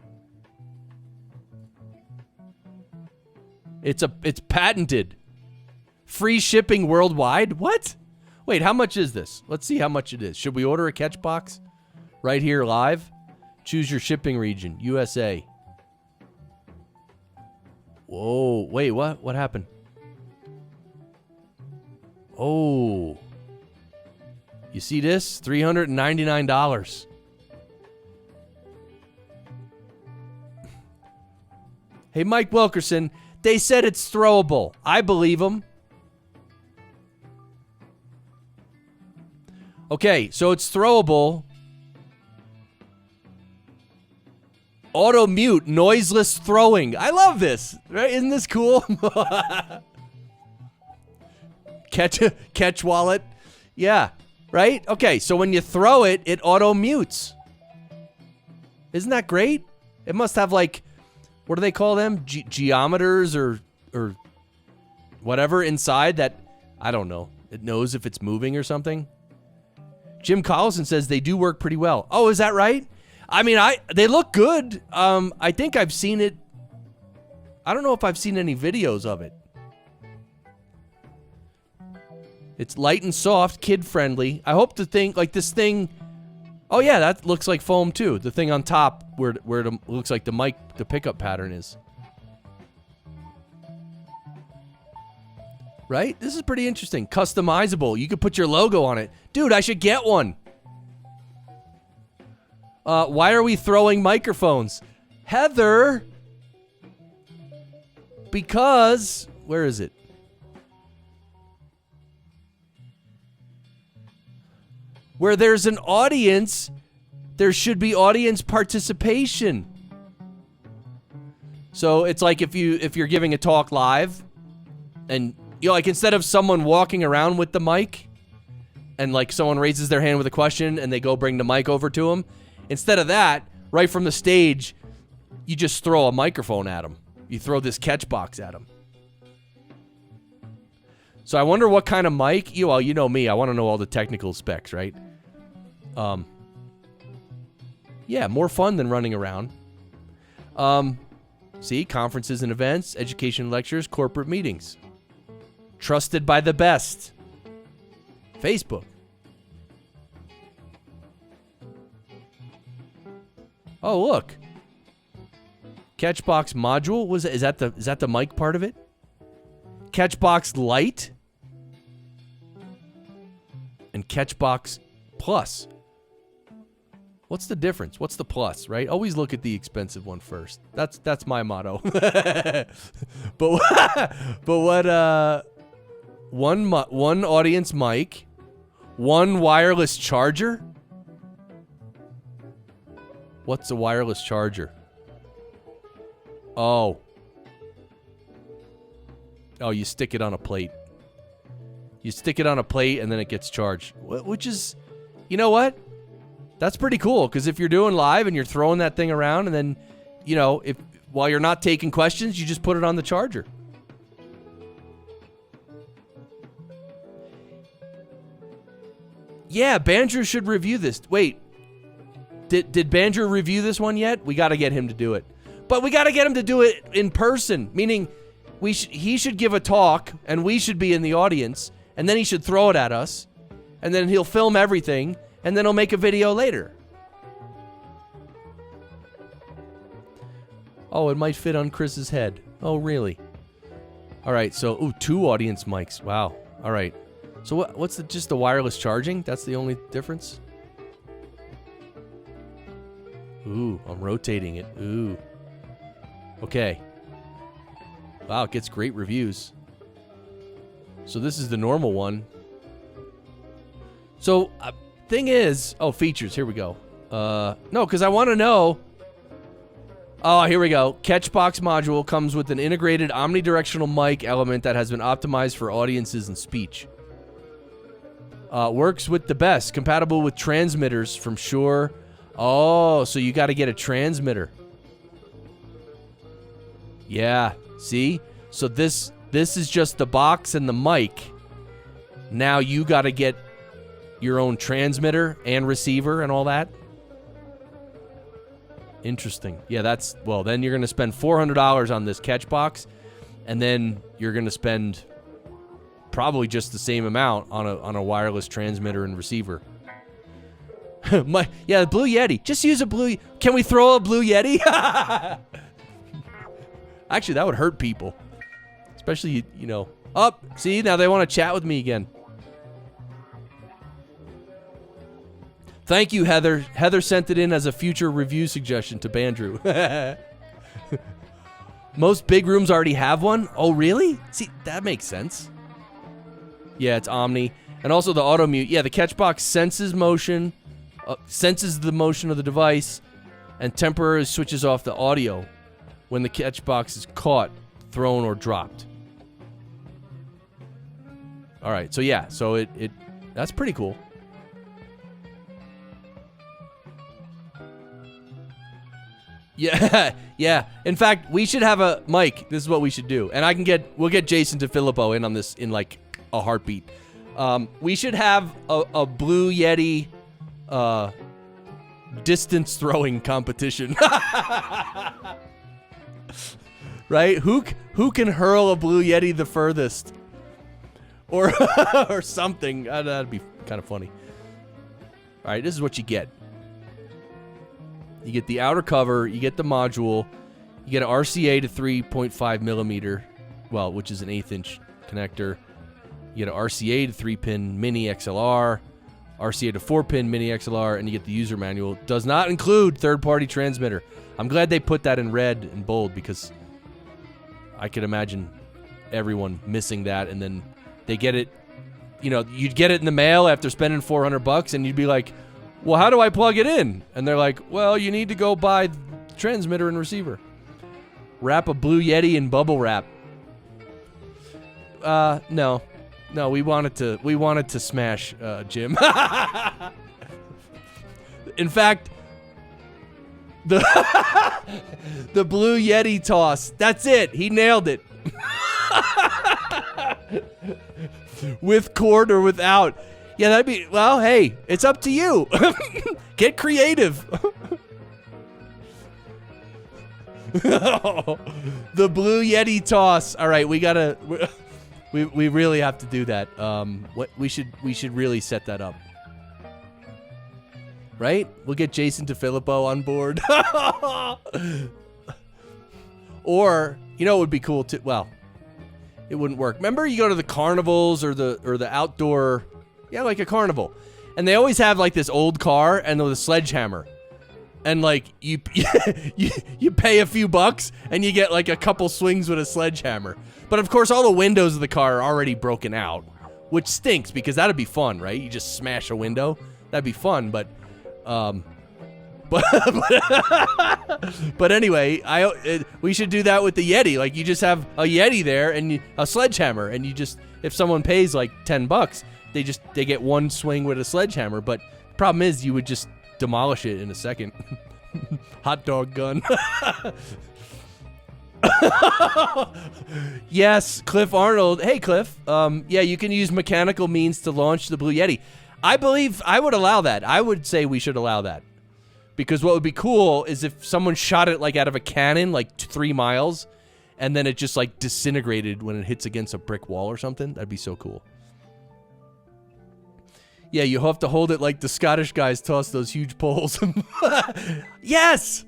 It's patented. Free shipping worldwide? What? Wait, how much is this? Let's see how much it is. Should we order a Catchbox? Right here live? Choose your shipping region. USA. Whoa, wait, what? What happened? Oh. You see this? $399. Hey, Mike Wilkerson, they said it's throwable. I believe them. Okay, so it's throwable. Auto mute, noiseless throwing. I love this. Right? Isn't this cool? Catch wallet. Yeah, right? Okay, so when you throw it, it auto mutes. Isn't that great? It must have like, what do they call them? Geometers or whatever inside that, I don't know. It knows if it's moving or something. Jim Collison says they do work pretty well. Oh, is that right? I mean, they look good. I think I've seen it. I don't know if I've seen any videos of it. It's light and soft, kid-friendly. I hope the thing, like this thing... Oh, yeah, that looks like foam, too. The thing on top where it looks like the mic, the pickup pattern is. Right? This is pretty interesting. Customizable. You could put your logo on it. Dude, I should get one. Why are we throwing microphones? Heather! Because... Where is it? Where there's an audience, there should be audience participation. So it's like if you're giving a talk live, and you know, like instead of someone walking around with the mic, and like someone raises their hand with a question and they go bring the mic over to them, instead of that, right from the stage, you just throw a microphone at them. You throw this Catchbox at them. So I wonder what kind of mic. You know me. I want to know all the technical specs, right? Yeah, more fun than running around. See, conferences and events, education lectures, corporate meetings. Trusted by the best. Facebook. Oh, look. Catchbox module. Is that the mic part of it? Catchbox Lite and Catchbox Plus. What's the difference? What's the plus, right? Always look at the expensive one first. That's my motto. but what one audience mic, one wireless charger? What's a wireless charger? Oh, you stick it on a plate. You stick it on a plate and then it gets charged. Which is, you know what? That's pretty cool, because if you're doing live and you're throwing that thing around and then, you know, while you're not taking questions, you just put it on the charger. Yeah, Bandrew should review this. Wait, did Bandrew review this one yet? We got to get him to do it. But we got to get him to do it in person, meaning he should give a talk, and we should be in the audience, and then he should throw it at us, and then he'll film everything, and then he'll make a video later. Oh, it might fit on Chris's head. Oh, really? All right, so, 2 audience mics. Wow. All right. So what's just the wireless charging? That's the only difference? Ooh, I'm rotating it. Ooh. Okay. Wow, it gets great reviews. So this is the normal one. So, thing is... Oh, features. Here we go. No, because I want to know... Oh, here we go. Catchbox module comes with an integrated omnidirectional mic element that has been optimized for audiences and speech. Works with the best. Compatible with transmitters from Shure. Oh, so you got to get a transmitter. Yeah, see? So this is just the box and the mic. Now you got to get your own transmitter and receiver and all that. Interesting. Yeah, then you're going to spend $400 on this Catchbox, and then you're going to spend probably just the same amount on a wireless transmitter and receiver. The Blue Yeti. Just use a Blue... Can we throw a Blue Yeti? Actually, that would hurt people. Especially, see, now they want to chat with me again. Thank you, Heather. Heather sent it in as a future review suggestion to Bandrew. Most big rooms already have one? Oh, really? See, that makes sense. Yeah, it's Omni. And also the auto mute. Yeah, the Catchbox senses the motion of the device and temporarily switches off the audio when the Catchbox is caught, thrown, or dropped. All right, so yeah, so it that's pretty cool. Yeah, yeah. In fact, we should have a mic. This is what we should do. And we'll get Jason DeFilippo in on this in like a heartbeat. We should have a Blue Yeti distance throwing competition. Right? Who can hurl a Blue Yeti the furthest? Or or something. That'd be kind of funny. All right, this is what you get. You get the outer cover, you get the module, you get an RCA to 3.5 millimeter, which is an 1/8 inch connector. You get an RCA to 3-pin mini XLR, RCA to 4-pin mini XLR, and you get the user manual. Does not include third-party transmitter. I'm glad they put that in red and bold because I could imagine everyone missing that, and then they get it, you'd get it in the mail after spending $400 and you'd be like, well, how do I plug it in? And they're like, well, you need to go buy transmitter and receiver. Wrap a Blue Yeti in bubble wrap. No, we wanted to smash Jim. In fact, the Blue Yeti toss. That's it. He nailed it. With cord or without. Yeah, that'd be, well, hey, it's up to you. Get creative. The Blue Yeti toss. All right, we really have to do that. We should really set that up. Right? We'll get Jason DeFilippo on board. Or, it would be cool to, well, it wouldn't work. Remember you go to the carnivals or the outdoor, like a carnival, and they always have like this old car and with a sledgehammer, and like you pay a few bucks and you get like a couple swings with a sledgehammer. But of course all the windows of the car are already broken out, which stinks because that'd be fun, right? You just smash a window. That'd be fun, but anyway, we should do that with the Yeti. Like you just have a Yeti there and a sledgehammer, and you just, if someone pays like $10, they get one swing with a sledgehammer. But the problem is you would just demolish it in a second. Hot dog gun. Yes, Cliff Arnold. Hey, Cliff. Yeah, you can use mechanical means to launch the Blue Yeti. I believe I would allow that. I would say we should allow that. Because what would be cool is if someone shot it like out of a cannon, like 3 miles, and then it just like disintegrated when it hits against a brick wall or something. That'd be so cool. Yeah, you have to hold it like the Scottish guys toss those huge poles. Yes!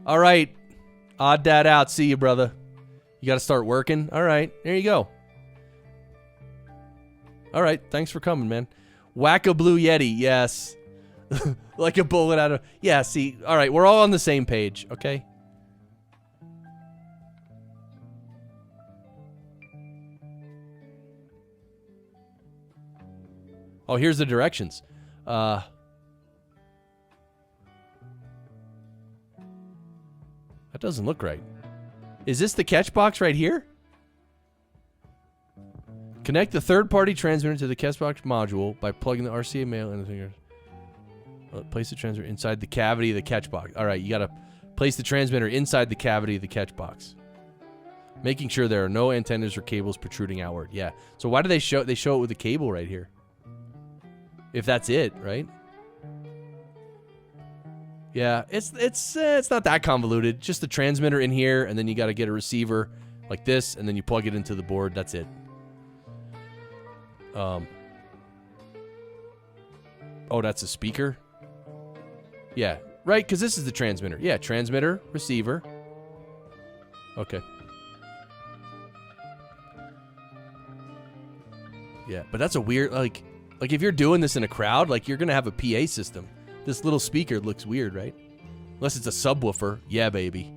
All right. Odd dad out. See you, brother. You got to start working. All right. There you go. All right. Thanks for coming, man. Whack a blue Yeti. Yes. Like a bullet out of... Yeah, see. All right. We're all on the same page. Okay? Oh, here's the directions. That doesn't look right. Is this the catch box right here? Connect the third-party transmitter to the catch box module by plugging the RCA mail in the finger. Place the transmitter inside the cavity of the catch box. All right, you got to place the transmitter inside the cavity of the catch box. Making sure there are no antennas or cables protruding outward. Yeah. So why do they show it with a cable right here? If that's it, right? Yeah, it's not that convoluted. Just the transmitter in here, and then you got to get a receiver like this, and then you plug it into the board. That's it. Oh, that's a speaker? Yeah, right, because this is the transmitter. Yeah, transmitter, receiver. Okay. Yeah, but that's a weird, like if you're doing this in a crowd, like you're going to have a PA system. This little speaker looks weird, right? Unless it's a subwoofer. Yeah, baby.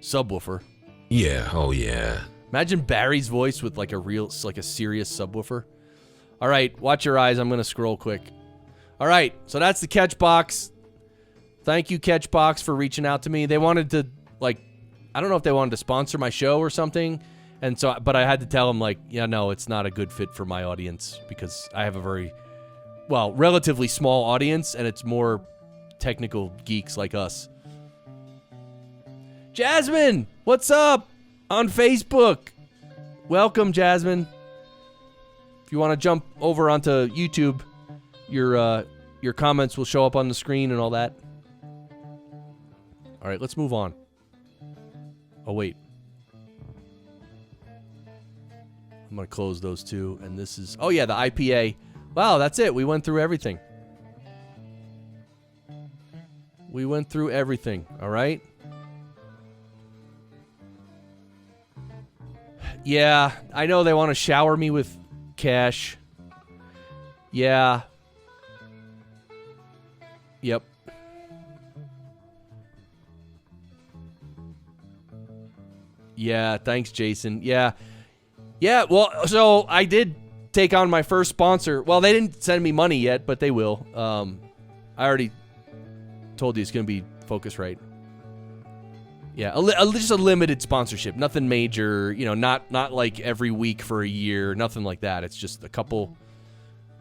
Subwoofer.
Yeah, oh yeah.
Imagine Barry's voice with like a serious subwoofer. All right, watch your eyes. I'm going to scroll quick. All right, so that's the catch box. Thank you, catch box, for reaching out to me. They wanted to, like, I don't know if they wanted to sponsor my show or something. And so, but I had to tell them, like, yeah, no, it's not a good fit for my audience because I have a very, well, relatively small audience, and it's more technical geeks like us. Jasmine, what's up? On Facebook. Welcome, Jasmine. If you want to jump over onto YouTube, your comments will show up on the screen and all that. All right, let's move on. Oh, wait. I'm going to close those two, and this is... Oh, yeah, the IPA. Wow, that's it. We went through everything. We went through everything, all right? Yeah, I know they want to shower me with cash. Yeah. Yep. Yeah, thanks, Jason. Yeah. Yeah, well, so I did take on my first sponsor. Well, they didn't send me money yet, but they will. I already told you it's going to be Focusrite. Yeah, just a limited sponsorship. Nothing major, you know, not like every week for a year, nothing like that. It's just a couple,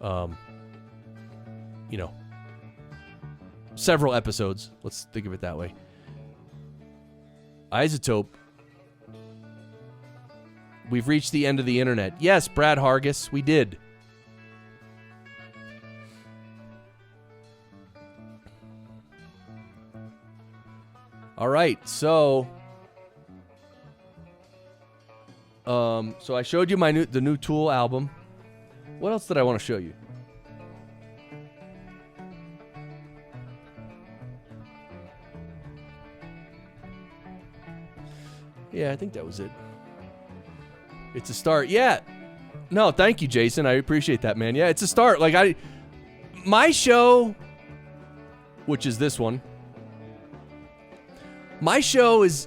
you know, several episodes. Let's think of it that way. Isotope. We've reached the end of the internet. Yes, Brad Hargis, we did. All right, so I showed you the new Tool album. What else did I want to show you? Yeah, I think that was it. It's a start. Yeah. No, thank you, Jason. I appreciate that, man. Yeah, it's a start. Like my show, which is this one. My show is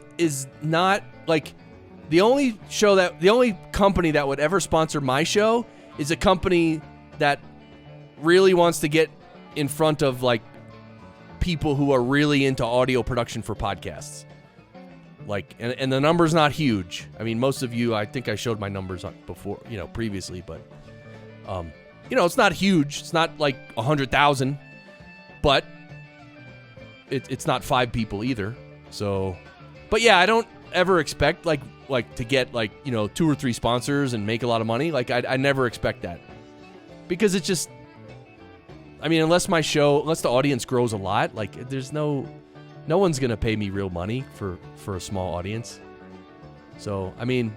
not like the only company that would ever sponsor my show is a company that really wants to get in front of like people who are really into audio production for podcasts. Like, and the number's not huge. I mean, most of you, I think I showed my numbers before, you know, previously, but, you know, it's not huge. It's not like 100,000, but it's not 5 people either. So, but yeah, I don't ever expect like to get like, you know, 2 or 3 sponsors and make a lot of money. Like I never expect that because it's just, I mean, unless the audience grows a lot, like there's no one's going to pay me real money for a small audience. So, I mean,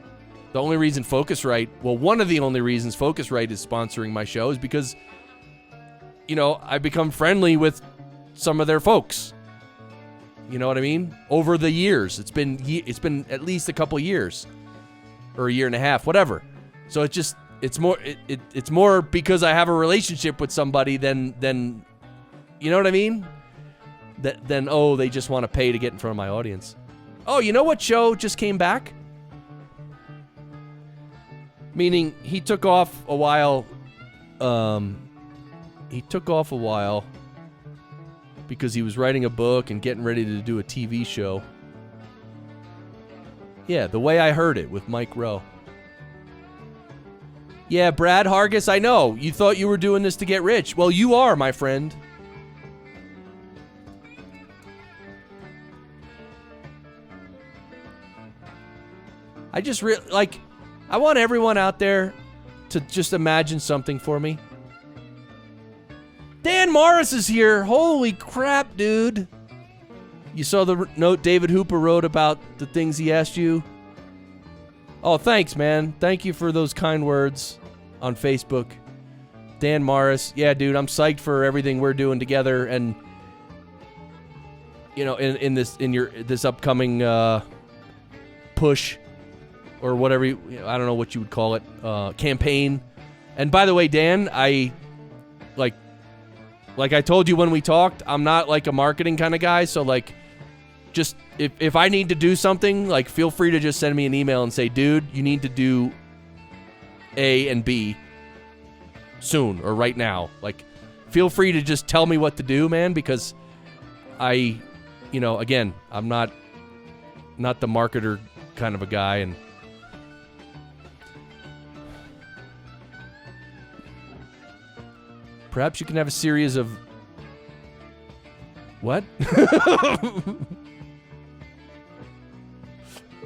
the only reason Focusrite, well, one of the only reasons Focusrite is sponsoring my show is because, you know, I become friendly with some of their folks. You know what I mean? Over the years, it's been at least a couple years, or a year and a half, whatever. So it's more because I have a relationship with somebody than you know what I mean? Then they just want to pay to get in front of my audience. Oh, you know what show just came back? Meaning he took off a while. Because he was writing a book and getting ready to do a TV show. Yeah, The Way I Heard It with Mike Rowe. Yeah, Brad Hargis, I know. You thought you were doing this to get rich. Well, you are, my friend. I just I want everyone out there to just imagine something for me. Dan Morris is here. Holy crap, dude. You saw the note David Hooper wrote about the things he asked you? Oh, thanks, man. Thank you for those kind words on Facebook. Dan Morris. Yeah, dude, I'm psyched for everything we're doing together, and you know, in this upcoming push or whatever I don't know what you would call it, campaign. And by the way, Dan, I like I told you when we talked, I'm not like a marketing kind of guy, so like just if I need to do something, like feel free to just send me an email and say, dude, you need to do A and B soon or right now. Like feel free to just tell me what to do, man, because again, I'm not the marketer kind of a guy, and perhaps you can have a series of what?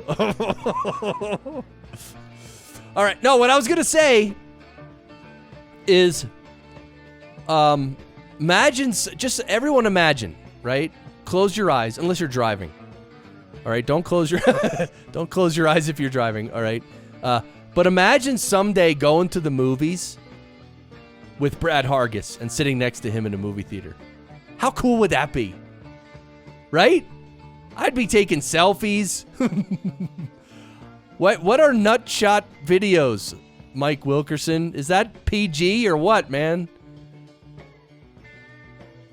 All right. No, what I was going to say is everyone imagine, right? Close your eyes unless you're driving. All right, don't close your eyes if you're driving, all right? But imagine someday going to the movies with Brad Hargis and sitting next to him in a movie theater. How cool would that be? Right? I'd be taking selfies. What are nutshot videos, Mike Wilkerson? Is that PG or what, man?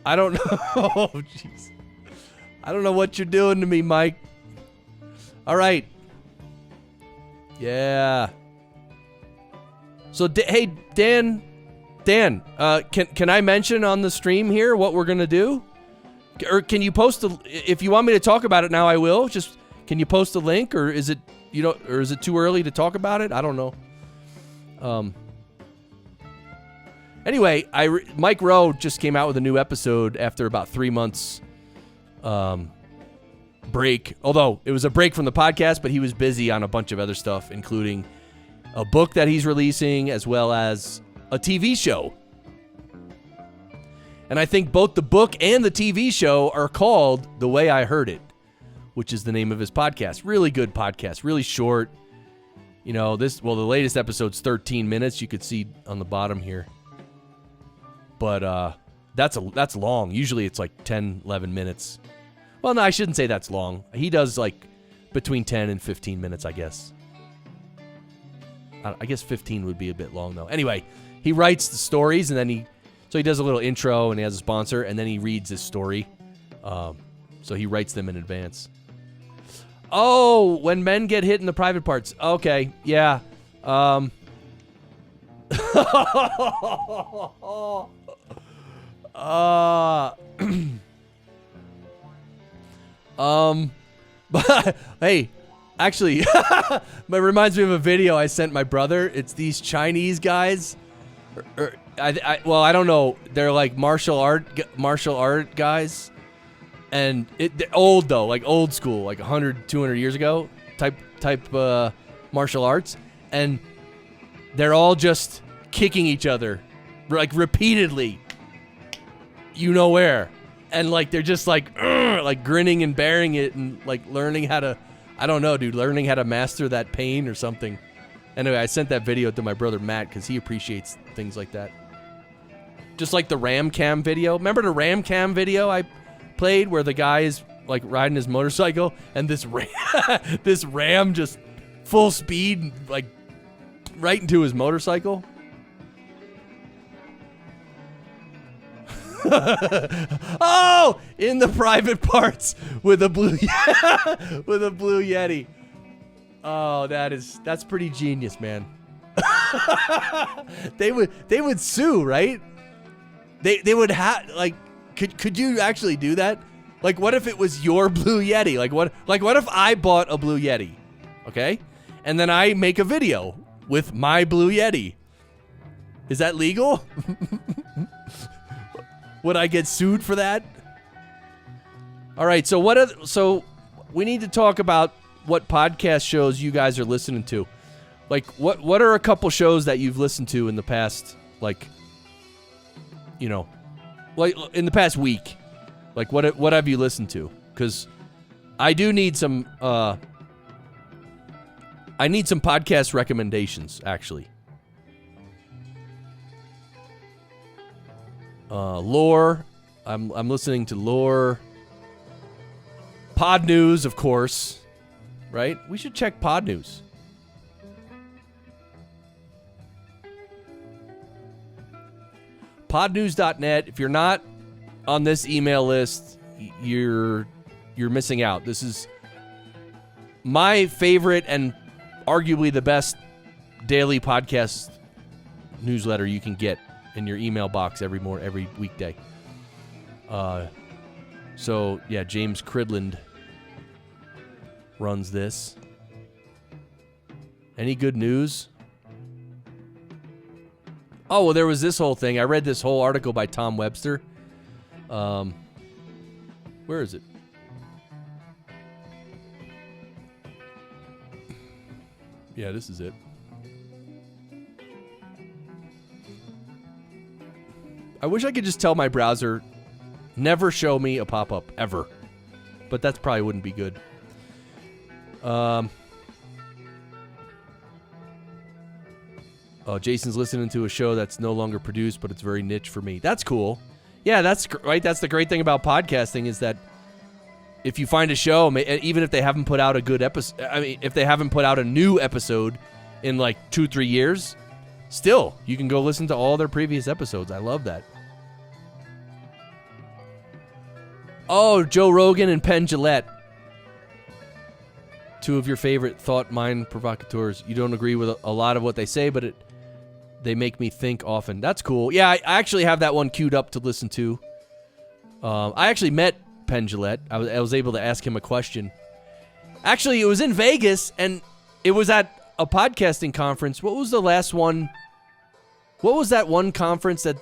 I don't know. Oh, jeez. I don't know what you're doing to me, Mike. All right. Yeah. So, hey, Dan, can I mention on the stream here what we're going to do? Or can you post if you want me to talk about it now, I will. Just, can you post a link, or is it, or is it too early to talk about it? I don't know. Anyway, Mike Rowe just came out with a new episode after about 3 months break. Although it was a break from the podcast, but he was busy on a bunch of other stuff, including a book that he's releasing, as well as a TV show. And I think both the book and the TV show are called The Way I Heard It, which is the name of his podcast. Really good podcast, really short. The latest episode's 13 minutes. You could see on the bottom here. But that's long. Usually it's like 10, 11 minutes. Well, no, I shouldn't say that's long. He does like between 10 and 15 minutes, I guess. I guess 15 would be a bit long, though. Anyway, he writes the stories, and then he does a little intro, and he has a sponsor, and then he reads his story. So he writes them in advance. Oh, when men get hit in the private parts. Okay, yeah. But hey, actually, it reminds me of a video I sent my brother. It's these Chinese guys. I don't know. They're like martial art guys, and they're old though, like old school, like 100, 200 years ago type martial arts, and they're all just kicking each other, like repeatedly. You know where, and like they're just like grinning and bearing it, and like learning how to I don't know, dude. Learning how to master that pain or something. Anyway, I sent that video to my brother Matt because he appreciates things like that. Just like the Ram Cam video. Remember the Ram Cam video I played where the guy is like riding his motorcycle and this Ram just full speed like right into his motorcycle? Oh, in the private parts with a blue with a blue Yeti. Oh, that's pretty genius, man. They would sue, right? They would have like could you actually do that? Like what if it was your blue Yeti? Like what if I bought a blue Yeti? Okay? And then I make a video with my blue Yeti. Is that legal? Would I get sued for that? All right, so we need to talk about what podcast shows you guys are listening to. Like, what are a couple shows that you've listened to in the past, like, you know, like in the past week? Like, what have you listened to? Because I do need some, podcast recommendations, actually. Lore. I'm listening to Lore. Pod News, of course. Right? We should check Pod News. Podnews.net. If you're not on this email list, you're missing out. This is my favorite and arguably the best daily podcast newsletter you can get in your email box every weekday. So yeah, James Cridland runs this. Any good news? Oh, well, there was this whole thing. I read this whole article by Tom Webster. Where is it? Yeah, this is it. I wish I could just tell my browser, never show me a pop-up, ever. But that probably wouldn't be good. Oh, Jason's listening to a show that's no longer produced, but it's very niche for me. That's cool. Yeah, that's right. That's the great thing about podcasting is that if you find a show, even if they haven't put out a good episode, I mean, if they haven't put out a new episode in like 2-3 years, still, you can go listen to all their previous episodes. I love that. Oh, Joe Rogan and Penn Jillette. Two of your favorite thought mind provocateurs. You don't agree with a lot of what they say, but they make me think often. That's cool. Yeah, I actually have that one queued up to listen to. I actually met Penn Jillette. I was able to ask him a question. Actually, it was in Vegas, and it was at a podcasting conference. What was the last one? What was that one conference that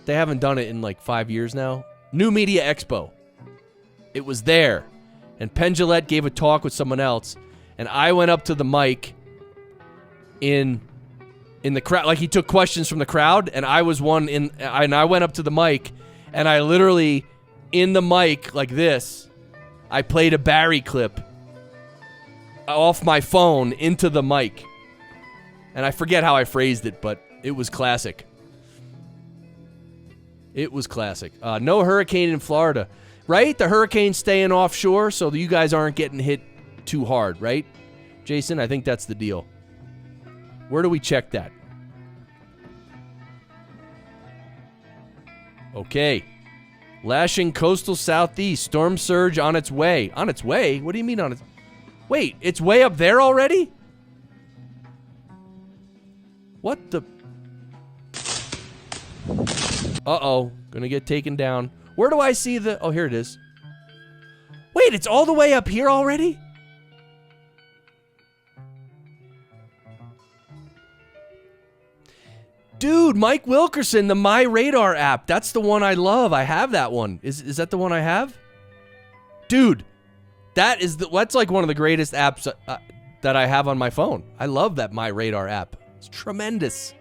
they haven't done it in like 5 years now? New Media Expo. It was there. And Penn Jillette gave a talk with someone else, and I went up to the mic in the crowd. Like, he took questions from the crowd, and I was one and I went up to the mic, and I literally, in the mic, like this, I played a Barry clip off my phone into the mic. And I forget how I phrased it, but it was classic. It was classic. No hurricane in Florida. Right? The hurricane's staying offshore, so you guys aren't getting hit too hard, right? Jason, I think that's the deal. Where do we check that? Okay. Lashing coastal southeast. Storm surge on its way. On its way? What do you mean on its... Wait, it's way up there already? What the... Uh-oh. Gonna get taken down. Where do I see the... Oh, here it is. Wait, it's all the way up here already? Dude, Mike Wilkerson, the My Radar app. That's the one I love. I have that one. Is that the one I have? Dude, that's like one of the greatest apps that I have on my phone. I love that My Radar app. It's tremendous.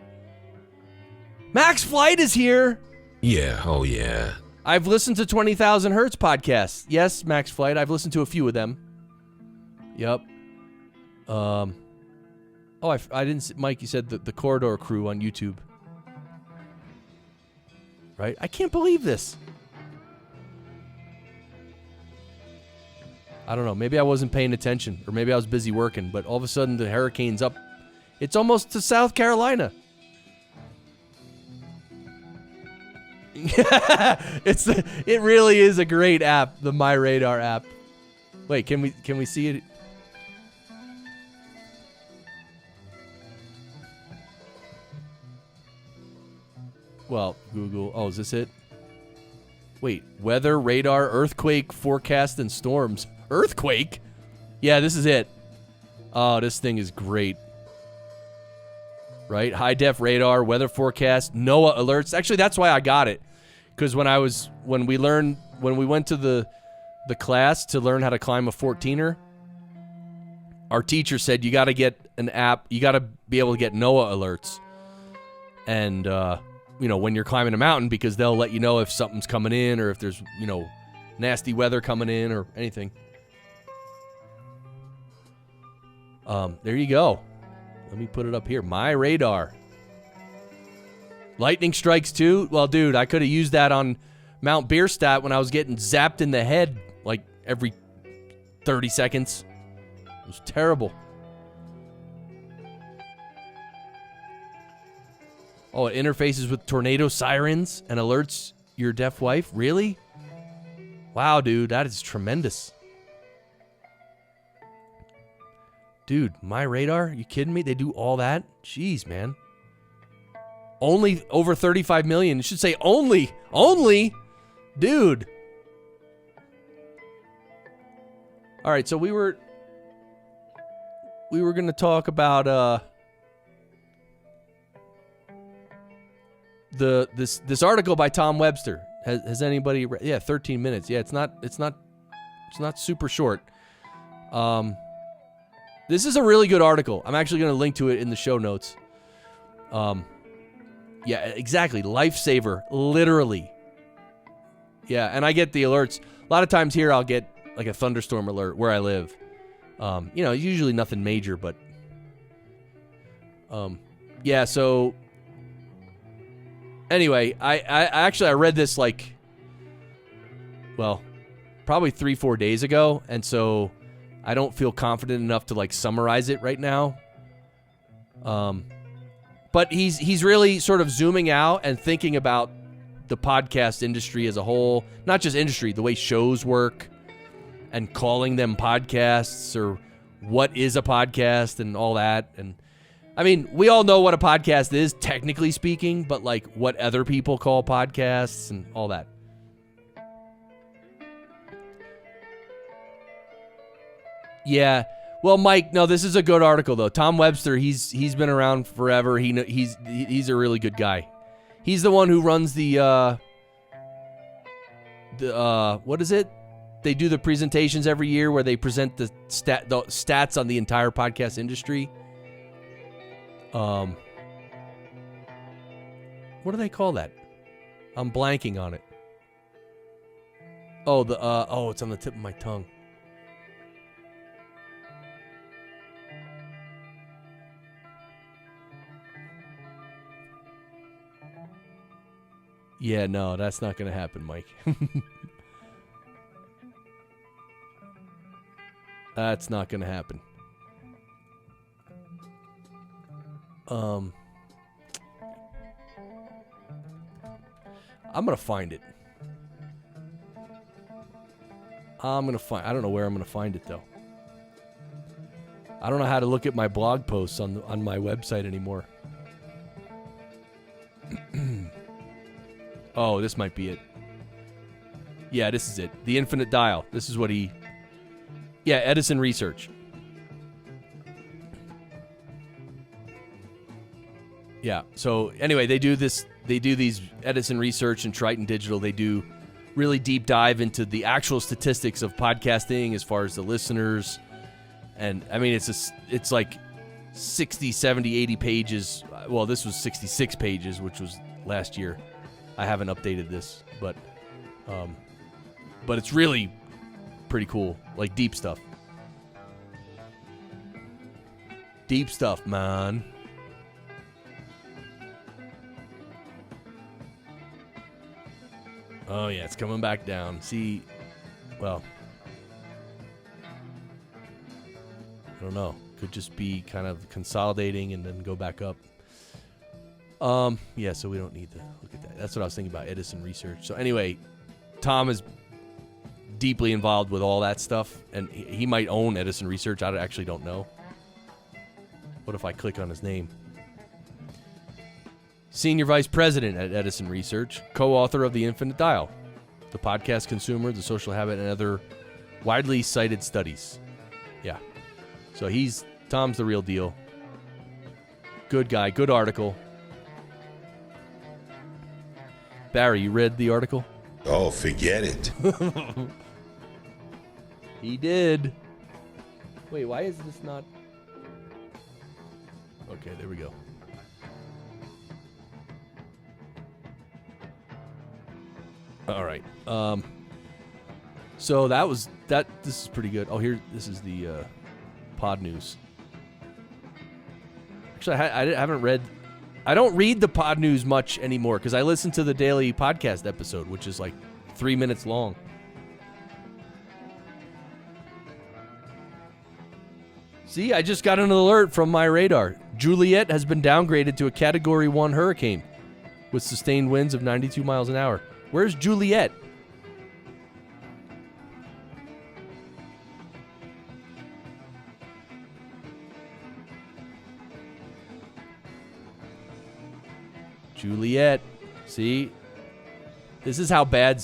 Max Flight is here.
Yeah, oh yeah.
I've listened to 20,000 Hertz podcasts. Yes, Max Flight. I've listened to a few of them. Yep. Oh, I didn't see, Mike, you said the Corridor Crew on YouTube. Right? I can't believe this. I don't know. Maybe I wasn't paying attention, or maybe I was busy working, but all of a sudden the hurricane's up. It's almost to South Carolina. It really is a great app, the My Radar app. Wait, can we see it? Well, Google. Oh, is this it? Wait, weather, radar, earthquake, forecast, and storms. Earthquake? Yeah, this is it. Oh, this thing is great. Right? High def radar, weather forecast, NOAA alerts. Actually, that's why I got it. Because when we went to the class to learn how to climb a 14er, our teacher said you got to get an app. You got to be able to get NOAA alerts. And, when you're climbing a mountain, because they'll let you know if something's coming in or if there's, nasty weather coming in or anything. There you go. Let me put it up here. My Radar. Lightning strikes too? Well, dude, I could have used that on Mount Bierstadt when I was getting zapped in the head like every 30 seconds. It was terrible. Oh, it interfaces with tornado sirens and alerts your deaf wife? Really? Wow, dude, that is tremendous. Dude, My Radar? You kidding me? They do all that? Jeez, man. Only over 35 million. It should say only. Only? Dude. All right, so we were going to talk about this article by Tom Webster. Has anybody read? Yeah, 13 minutes. Yeah, it's not super short. This is a really good article. I'm actually going to link to it in the show notes. Yeah, exactly. Lifesaver, literally. Yeah, and I get the alerts. A lot of times here I'll get like a thunderstorm alert where I live. Usually nothing major, but yeah, so anyway, I read this probably 3-4 days ago, and so I don't feel confident enough to summarize it right now. But he's really sort of zooming out and thinking about the podcast industry as a whole, not just industry, the way shows work, and calling them podcasts, or what is a podcast and all that. And I mean, we all know what a podcast is, technically speaking, but what other people call podcasts and all that. Yeah. Well, Mike, no, this is a good article though. Tom Webster, he's been around forever. He's a really good guy. He's the one who runs the what is it? They do the presentations every year where they present the stats on the entire podcast industry. What do they call that? I'm blanking on it. Oh, it's on the tip of my tongue. Yeah, no, that's not going to happen, Mike. That's not going to happen. I'm going to find it. I don't know where I'm going to find it, though. I don't know how to look at my blog posts on my website anymore. Oh, this might be it. Yeah, this is it. The Infinite Dial. This is what he... Yeah, Edison Research. Yeah, so anyway, they do these Edison Research and Triton Digital. They do really deep dive into the actual statistics of podcasting as far as the listeners. And, I mean, it's like 60, 70, 80 pages. Well, this was 66 pages, which was last year. I haven't updated this, but it's really pretty cool, deep stuff. Deep stuff, man. Oh, yeah, it's coming back down. See, well, I don't know. Could just be kind of consolidating and then go back up. Yeah, so we don't need to look at that. That's what I was thinking about, Edison Research. So anyway, Tom is deeply involved with all that stuff, and he might own Edison Research. I actually don't know. What if I click on his name? Senior Vice President at Edison Research, co-author of The Infinite Dial, The Podcast Consumer, The Social Habit, and Other Widely Cited Studies. Yeah. So Tom's the real deal. Good guy, good article. Barry, you read the article?
Oh, forget it.
He did. Wait, why is this not... Okay, there we go. All right. So that was that. This is pretty good. Oh, this is the pod news. Actually, I haven't read. I don't read the pod news much anymore because I listen to the daily podcast episode, which is like 3 minutes long. See, I just got an alert from my radar. Juliet has been downgraded to a Category 1 hurricane with sustained winds of 92 miles an hour. Where's Juliet? Juliet. See? This is how bad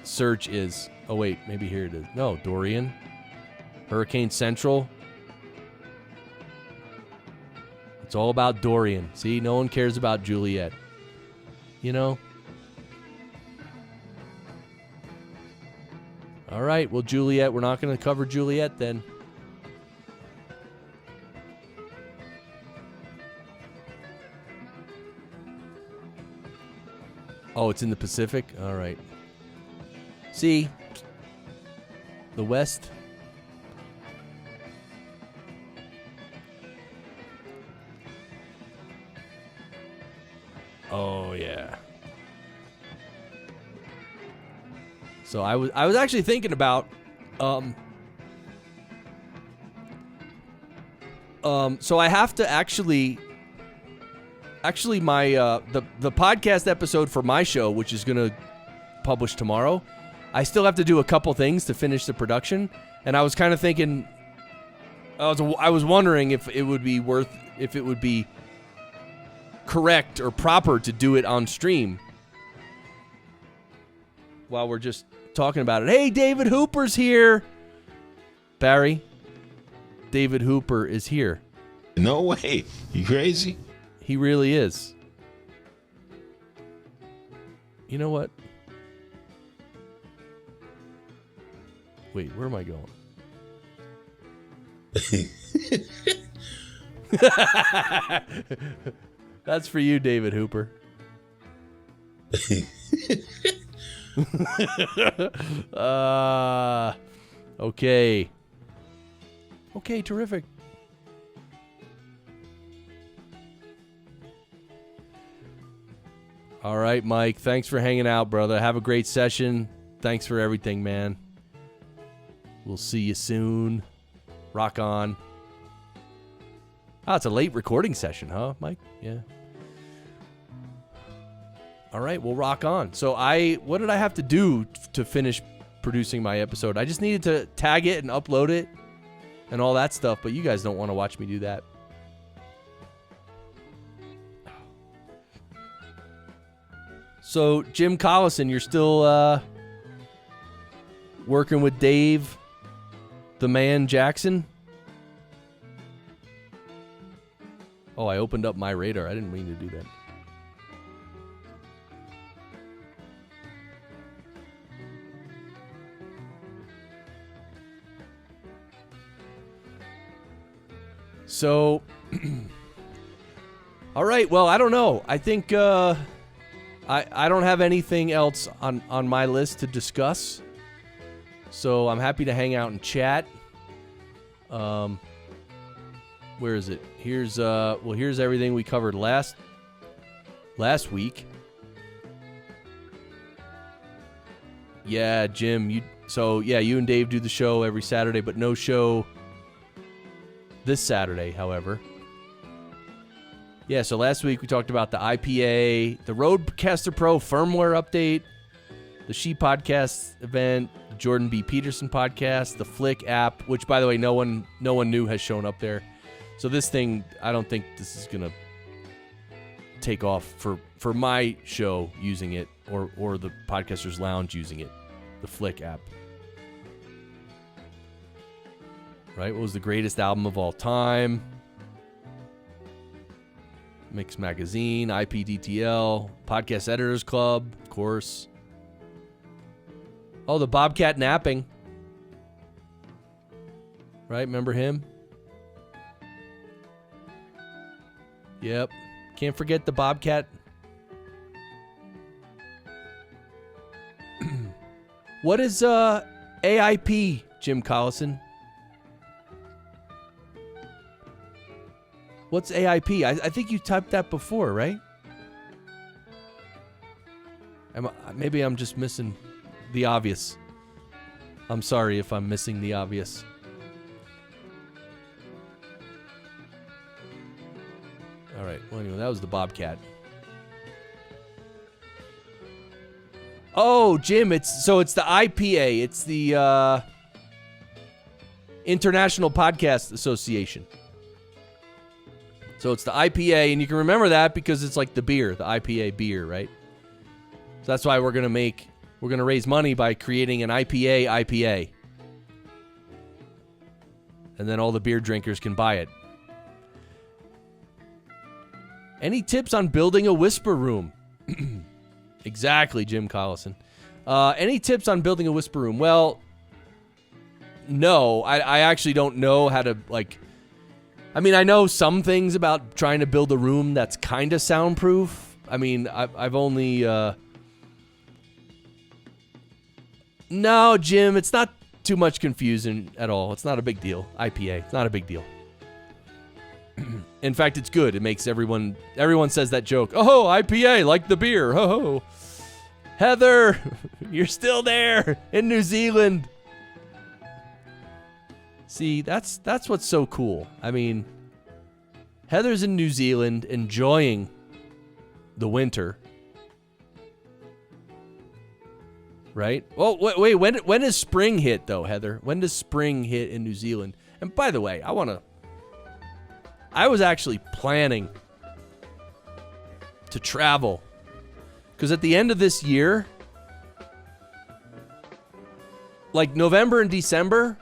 search is. Oh, wait. Maybe here it is. No, Dorian. Hurricane Central. It's all about Dorian. See? No one cares about Juliet. You know? All right. Well, Juliet. We're not going to cover Juliet then. Oh, it's in the Pacific? All right. See? The West. Oh, yeah. So I was actually thinking about so I have to actually my the podcast episode for my show, which is going to publish tomorrow, I still have to do a couple things to finish the production, and I was kind of thinking I was wondering if it would be correct or proper to do it on stream while we're just talking about it. Hey, David Hooper's here. Barry, David Hooper is here.
No way. You crazy?
He really is. You know what? Wait, where am I going? That's for you, David Hooper. Okay. Okay, terrific. All right, Mike. Thanks for hanging out, brother. Have a great session. Thanks for everything, man. We'll see you soon. Rock on. Oh, it's a late recording session, huh, Mike? Yeah. All right, we'll rock on. So what did I have to do to finish producing my episode? I just needed to tag it and upload it and all that stuff, but you guys don't want to watch me do that. So, Jim Collison, you're still working with Dave, the man Jackson? Oh, I opened up my radar. I didn't mean to do that. So, all right. Well, I don't know. I think I don't have anything else on my list to discuss. So I'm happy to hang out and chat. Where is it? Here's here's everything we covered last week. Yeah, Jim, you and Dave do the show every Saturday, but no show this Saturday, however. Yeah, so last week we talked about the IPA, the Rodecaster Pro firmware update, the She Podcast event, the Jordan B. Peterson podcast, the Flick app, which, by the way, no one new has shown up there. So this thing, I don't think this is going to take off for my show using it or the Podcasters Lounge using it, the Flick app. Right? What was the greatest album of all time? Mix Magazine, IPDTL, Podcast Editors Club, of course. Oh, the Bobcat napping. Right? Remember him? Yep. Can't forget the Bobcat. What is AIP, Jim Collison? What's AIP? I think you typed that before, right? Maybe I'm just missing the obvious. I'm sorry if I'm missing the obvious. All right. Well, anyway, that was the Bobcat. Oh, Jim, it's the IPA. It's the International Podcast Association. So it's the IPA, and you can remember that because it's like the beer, the IPA beer, right? So that's why we're gonna raise money by creating an IPA, and then all the beer drinkers can buy it. Any tips on building a whisper room? Exactly, Jim Collison. Any tips on building a whisper room? Well, no, I actually don't know how to, like... I mean, I know some things about trying to build a room that's kind of soundproof. I mean, I've only... No, Jim, it's not too much confusion at all. It's not a big deal. IPA, it's not a big deal. In fact, it's good. It makes everyone says that joke. Oh, IPA, like the beer. Oh, Heather, you're still there in New Zealand. See, that's what's so cool. I mean, Heather's in New Zealand enjoying the winter. Right? Oh, wait, when does spring hit, though, Heather? When does spring hit in New Zealand? And by the way, I was actually planning to travel because at the end of this year, like November and December,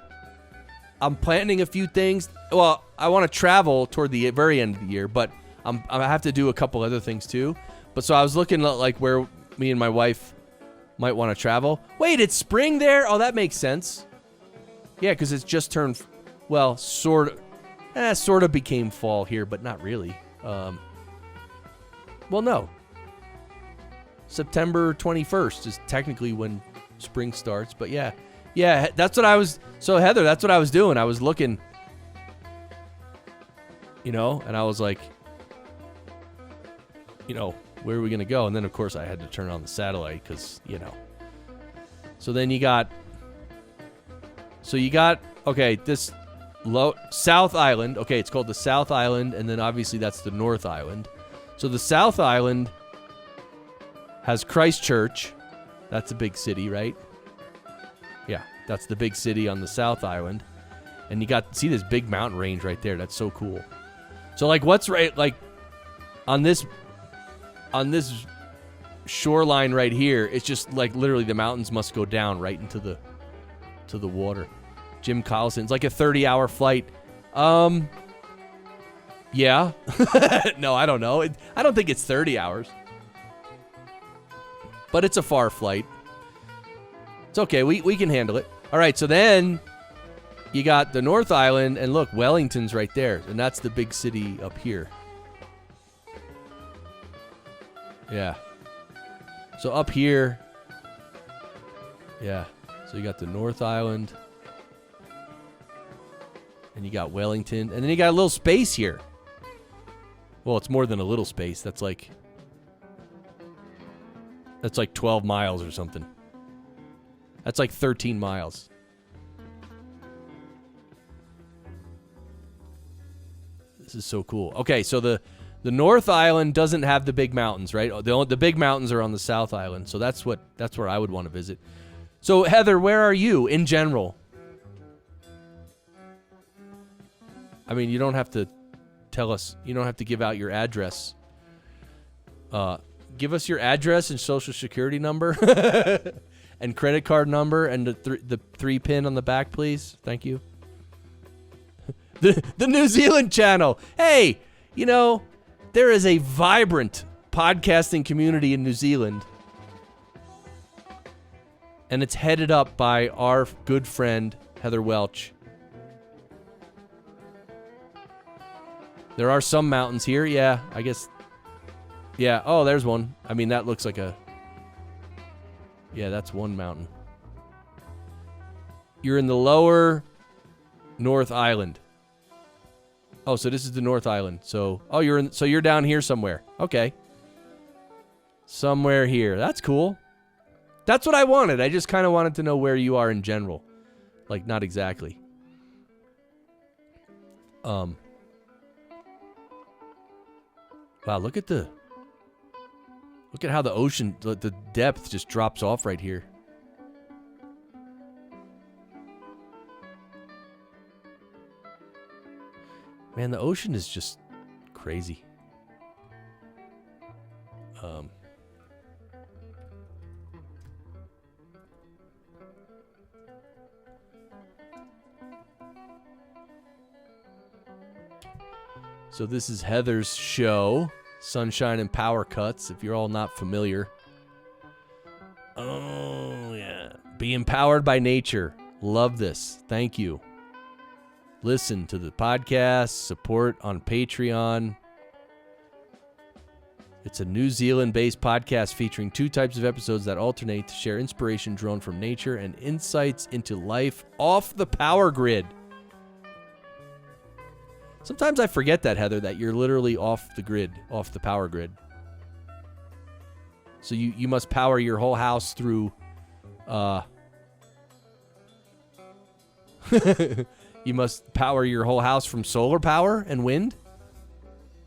I'm planning a few things. Well, I want to travel toward the very end of the year, but I have to do a couple other things too. But so I was looking at like where me and my wife might want to travel. Wait, it's spring there? Oh, that makes sense. Yeah, because it's just turned, well, sort of became fall here, but not really. Well, no. September 21st is technically when spring starts, but yeah. Yeah, that's what I was... So, Heather, that's what I was doing. I was looking, and I was like, where are we going to go? And then, of course, I had to turn on the satellite because, So then you got, okay, this South Island. Okay, it's called the South Island, and then obviously that's the North Island. So the South Island has Christchurch. That's a big city, right? Yeah, that's the big city on the South Island. And you see this big mountain range right there. That's so cool. So like what's right like on this shoreline right here, it's just like literally the mountains must go down right into the water. Jim Collison, it's like a 30-hour flight. Yeah. No, I don't know. I don't think it's 30 hours. But it's a far flight. It's okay. We can handle it. All right, so then you got the North Island, and look, Wellington's right there, and that's the big city up here. Yeah. So up here, yeah. So you got the North Island, And you got Wellington. And then you got a little space here. Well, it's more than a little space. That's like 12 miles or something. That's like 13 miles. This is so cool. Okay, so the North Island doesn't have the big mountains, right? The big mountains are on the South Island, so that's where I would want to visit. So Heather, where are you in general? I mean, you don't have to tell us. You don't have to give out your address. Give us your address and social security number and credit card number and the 3 pin on the back, please. Thank you. The New Zealand channel. Hey, there is a vibrant podcasting community in New Zealand. And it's headed up by our good friend, Heather Welch. There are some mountains here. Yeah, I guess. Yeah. Oh, there's one. I mean, that looks like a... Yeah, that's one mountain. You're in the lower North Island. Oh, so this is the North Island. So, you're down here somewhere. Okay. Somewhere here. That's cool. That's what I wanted. I just kind of wanted to know where you are in general. Like, not exactly. Wow, look at how the ocean, the depth just drops off right here. Man, the ocean is just crazy. So this is Heather's show, Sunshine and Power Cuts, if you're all not familiar. Oh, yeah. Be empowered by nature. Love this. Thank you. Listen to the podcast, support on Patreon. It's a New Zealand-based podcast featuring 2 types of episodes that alternate to share inspiration drawn from nature and insights into life off the power grid. Sometimes I forget that, Heather, that you're literally off the grid, off the power grid. So you must power your whole house through... You must power your whole house from solar power and wind?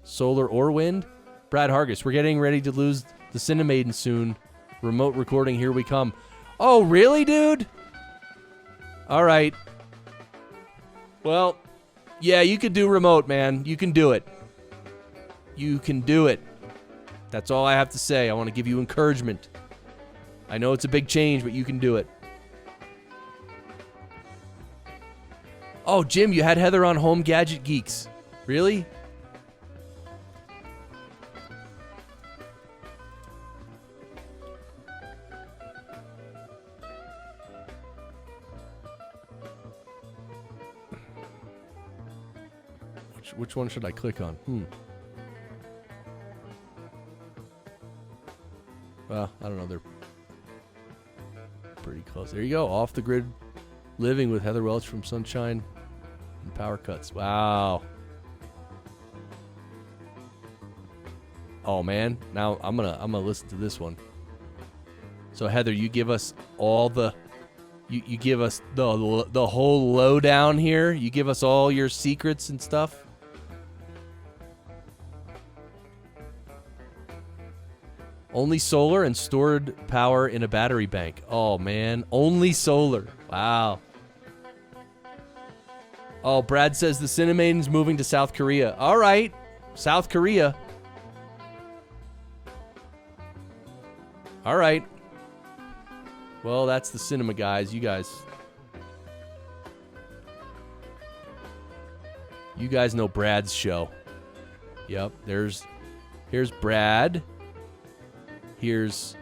Solar or wind? Brad Hargis, we're getting ready to lose the Cinemaiden soon. Remote recording, here we come. Oh, really, dude? All right. Well, yeah, you could do remote, man. You can do it. You can do it. That's all I have to say. I want to give you encouragement. I know it's a big change, but you can do it. Oh, Jim, you had Heather on Home Gadget Geeks. Really? Which one should I click on? Well, I don't know. They're pretty close. There you go. Off the grid living with Heather Welch from Sunshine and Power Cuts. Wow. Oh man. Now I'm gonna listen to this one. So Heather, you give us all the you give us the whole lowdown here. You give us all your secrets and stuff. Only solar and stored power in a battery bank. Oh, man. Only solar. Wow. Oh, Brad says the Cinemaiden's moving to South Korea. All right. South Korea. All right. Well, that's the cinema guys. You guys know Brad's show. Yep. Here's Brad. Here's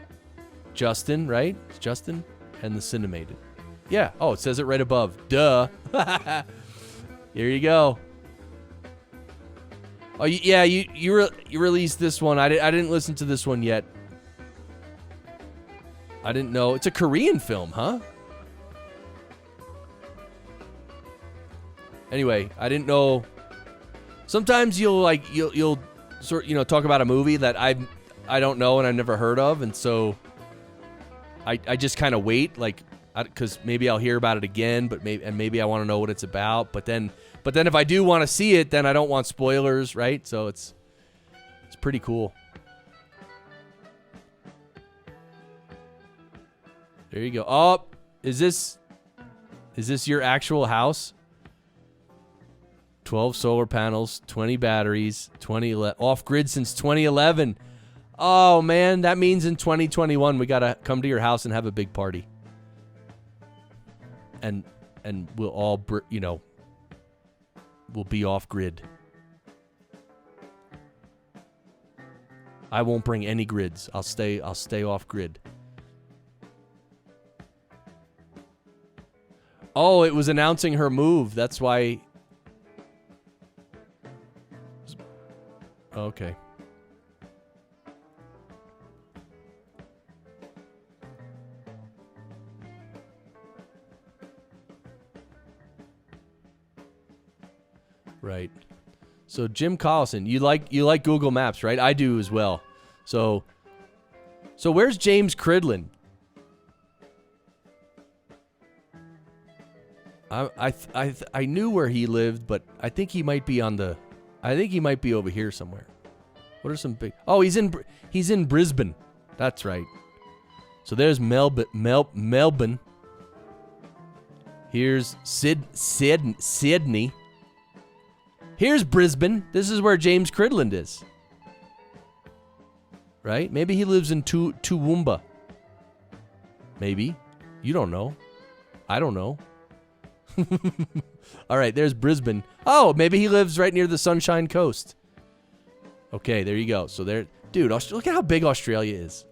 Justin, right? It's Justin and the Cinemaiden. Yeah. Oh, it says it right above. Duh. Here you go. Oh, yeah. You released this one. I didn't listen to this one yet. I didn't know. It's a Korean film, huh? Anyway, I didn't know. Sometimes you'll sort talk about a movie that I don't know and I've never heard of, and so I just kind of wait, like, because maybe I'll hear about it again, but maybe I want to know what it's about. But then if I do want to see it, then I don't want spoilers, right? So it's pretty cool. There you go. Oh, is this your actual house? 12 solar panels, 20 batteries, off grid since 2011. Oh man, that means in 2021 we gotta come to your house and have a big party. And we'll all we'll be off grid. I won't bring any grids. I'll stay off grid. Oh, it was announcing her move. That's why. Okay. Right. So Jim Collison, you like Google Maps, right? I do as well. So where's James Cridland? I knew where he lived, but I think he might be over here somewhere. What are some big? Oh, he's in Brisbane. That's right. So there's Melbourne. Here's Sydney. Here's Brisbane. This is where James Cridland is. Right? Maybe he lives in Toowoomba. Maybe. You don't know. I don't know. All right, there's Brisbane. Oh, maybe he lives right near the Sunshine Coast. Okay, there you go. So there, dude, look at how big Australia is.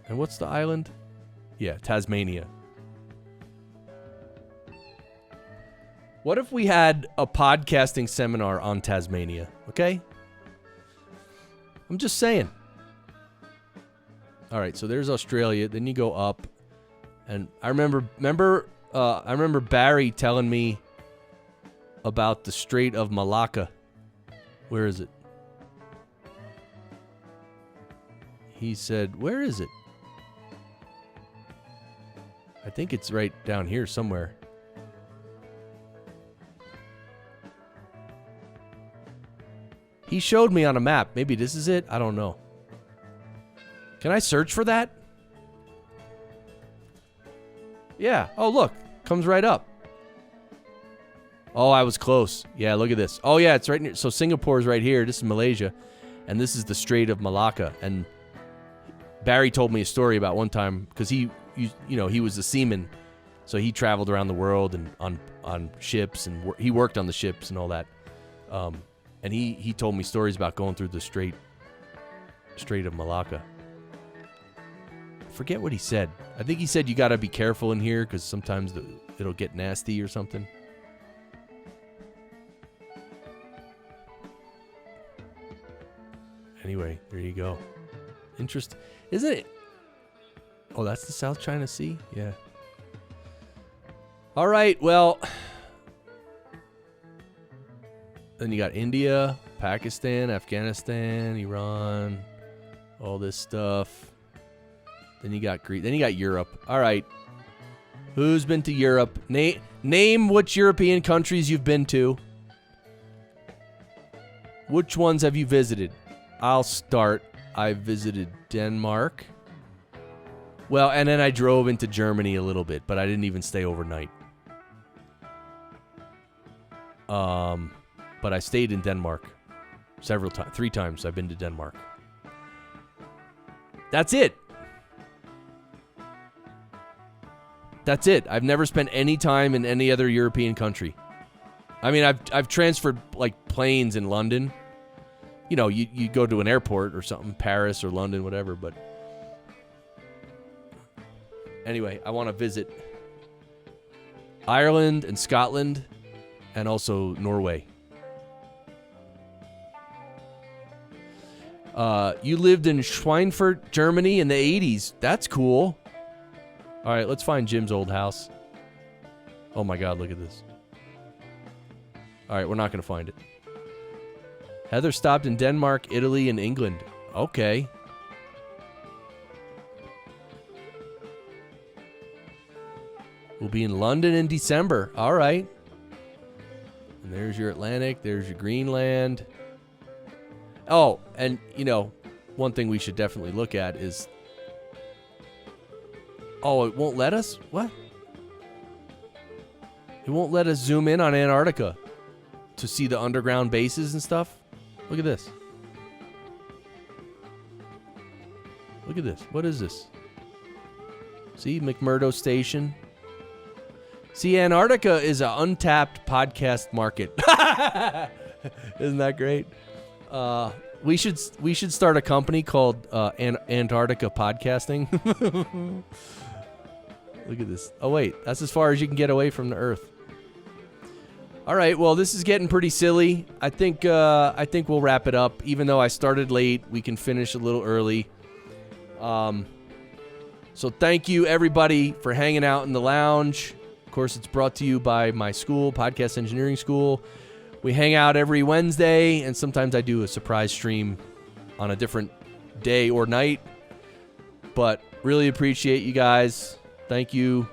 And what's the island? Yeah, Tasmania. What if we had a podcasting seminar on Tasmania? Okay? I'm just saying. All right, so there's Australia. Then you go up. And I remember Barry telling me about the Strait of Malacca. Where is it? He said, where is it? I think it's right down here somewhere. He showed me on a map. Maybe this is it? I don't know. Can I search for that? Yeah. Oh, look. Comes right up. Oh, I was close. Yeah, look at this. Oh, yeah, it's right near. So Singapore is right here. This is Malaysia. And this is the Strait of Malacca. And Barry told me a story about one time because he was a seaman. So he traveled around the world and on ships and he worked on the ships and all that. And he told me stories about going through the Strait of Malacca. Forget what he said. I think he said you got to be careful in here because sometimes it'll get nasty or something. Anyway, there you go. Interesting, isn't it? Oh, that's the South China Sea? Yeah. All right, well, then you got India, Pakistan, Afghanistan, Iran, all this stuff. Then you got Greece. Then you got Europe. All right. Who's been to Europe? Name which European countries you've been to. Which ones have you visited? I'll start. I visited Denmark. Well, and then I drove into Germany a little bit, but I didn't even stay overnight. But I stayed in Denmark several times. 3 times I've been to Denmark. That's it. That's it. I've never spent any time in any other European country. I mean, I've transferred like planes in London. You know, you go to an airport or something, Paris or London, whatever. But anyway, I want to visit Ireland and Scotland and also Norway. You lived in Schweinfurt, Germany in the 80s. That's cool. All right, let's find Jim's old house. Oh my God, look at this. All right, we're not going to find it. Heather stopped in Denmark, Italy, and England. Okay. We'll be in London in December. All right. And there's your Atlantic. There's your Greenland. Oh, and, you know, one thing we should definitely look at is... Oh, it won't let us? What? It won't let us zoom in on Antarctica to see the underground bases and stuff. Look at this. Look at this. What is this? See, McMurdo Station. See, Antarctica is an untapped podcast market. Isn't that great? We should start a company called Antarctica Podcasting. Look at this. Oh wait, that's as far as you can get away from the Earth. All right, well, this is getting pretty silly. I think we'll wrap it up. Even though I started late, we can finish a little early. So thank you everybody for hanging out in the lounge. Of course, it's brought to you by my school, Podcast Engineering School. We hang out every Wednesday, and sometimes I do a surprise stream on a different day or night. But really appreciate you guys. Thank you,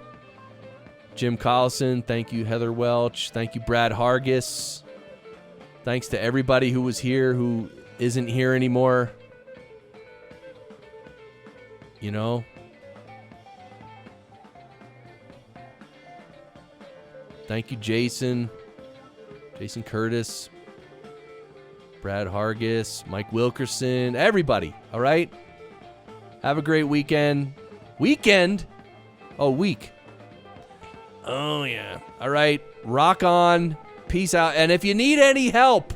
Jim Collison. Thank you, Heather Welch. Thank you, Brad Hargis. Thanks to everybody who was here who isn't here anymore. You know? Thank you, Jason. Jason Curtis. Brad Hargis. Mike Wilkerson. Everybody. All right? Have a great weekend. Weekend? Oh, week. Oh, yeah. All right. Rock on. Peace out. And if you need any help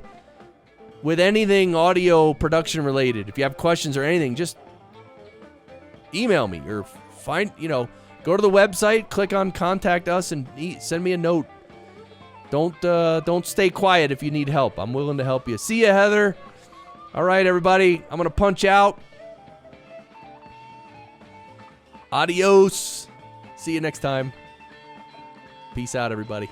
with anything audio production related, if you have questions or anything, just email me or go to the website, click on contact us, and send me a note. Don't stay quiet if you need help. I'm willing to help you. See ya, Heather. All right, everybody. I'm going to punch out. Adios. See you next time. Peace out, everybody.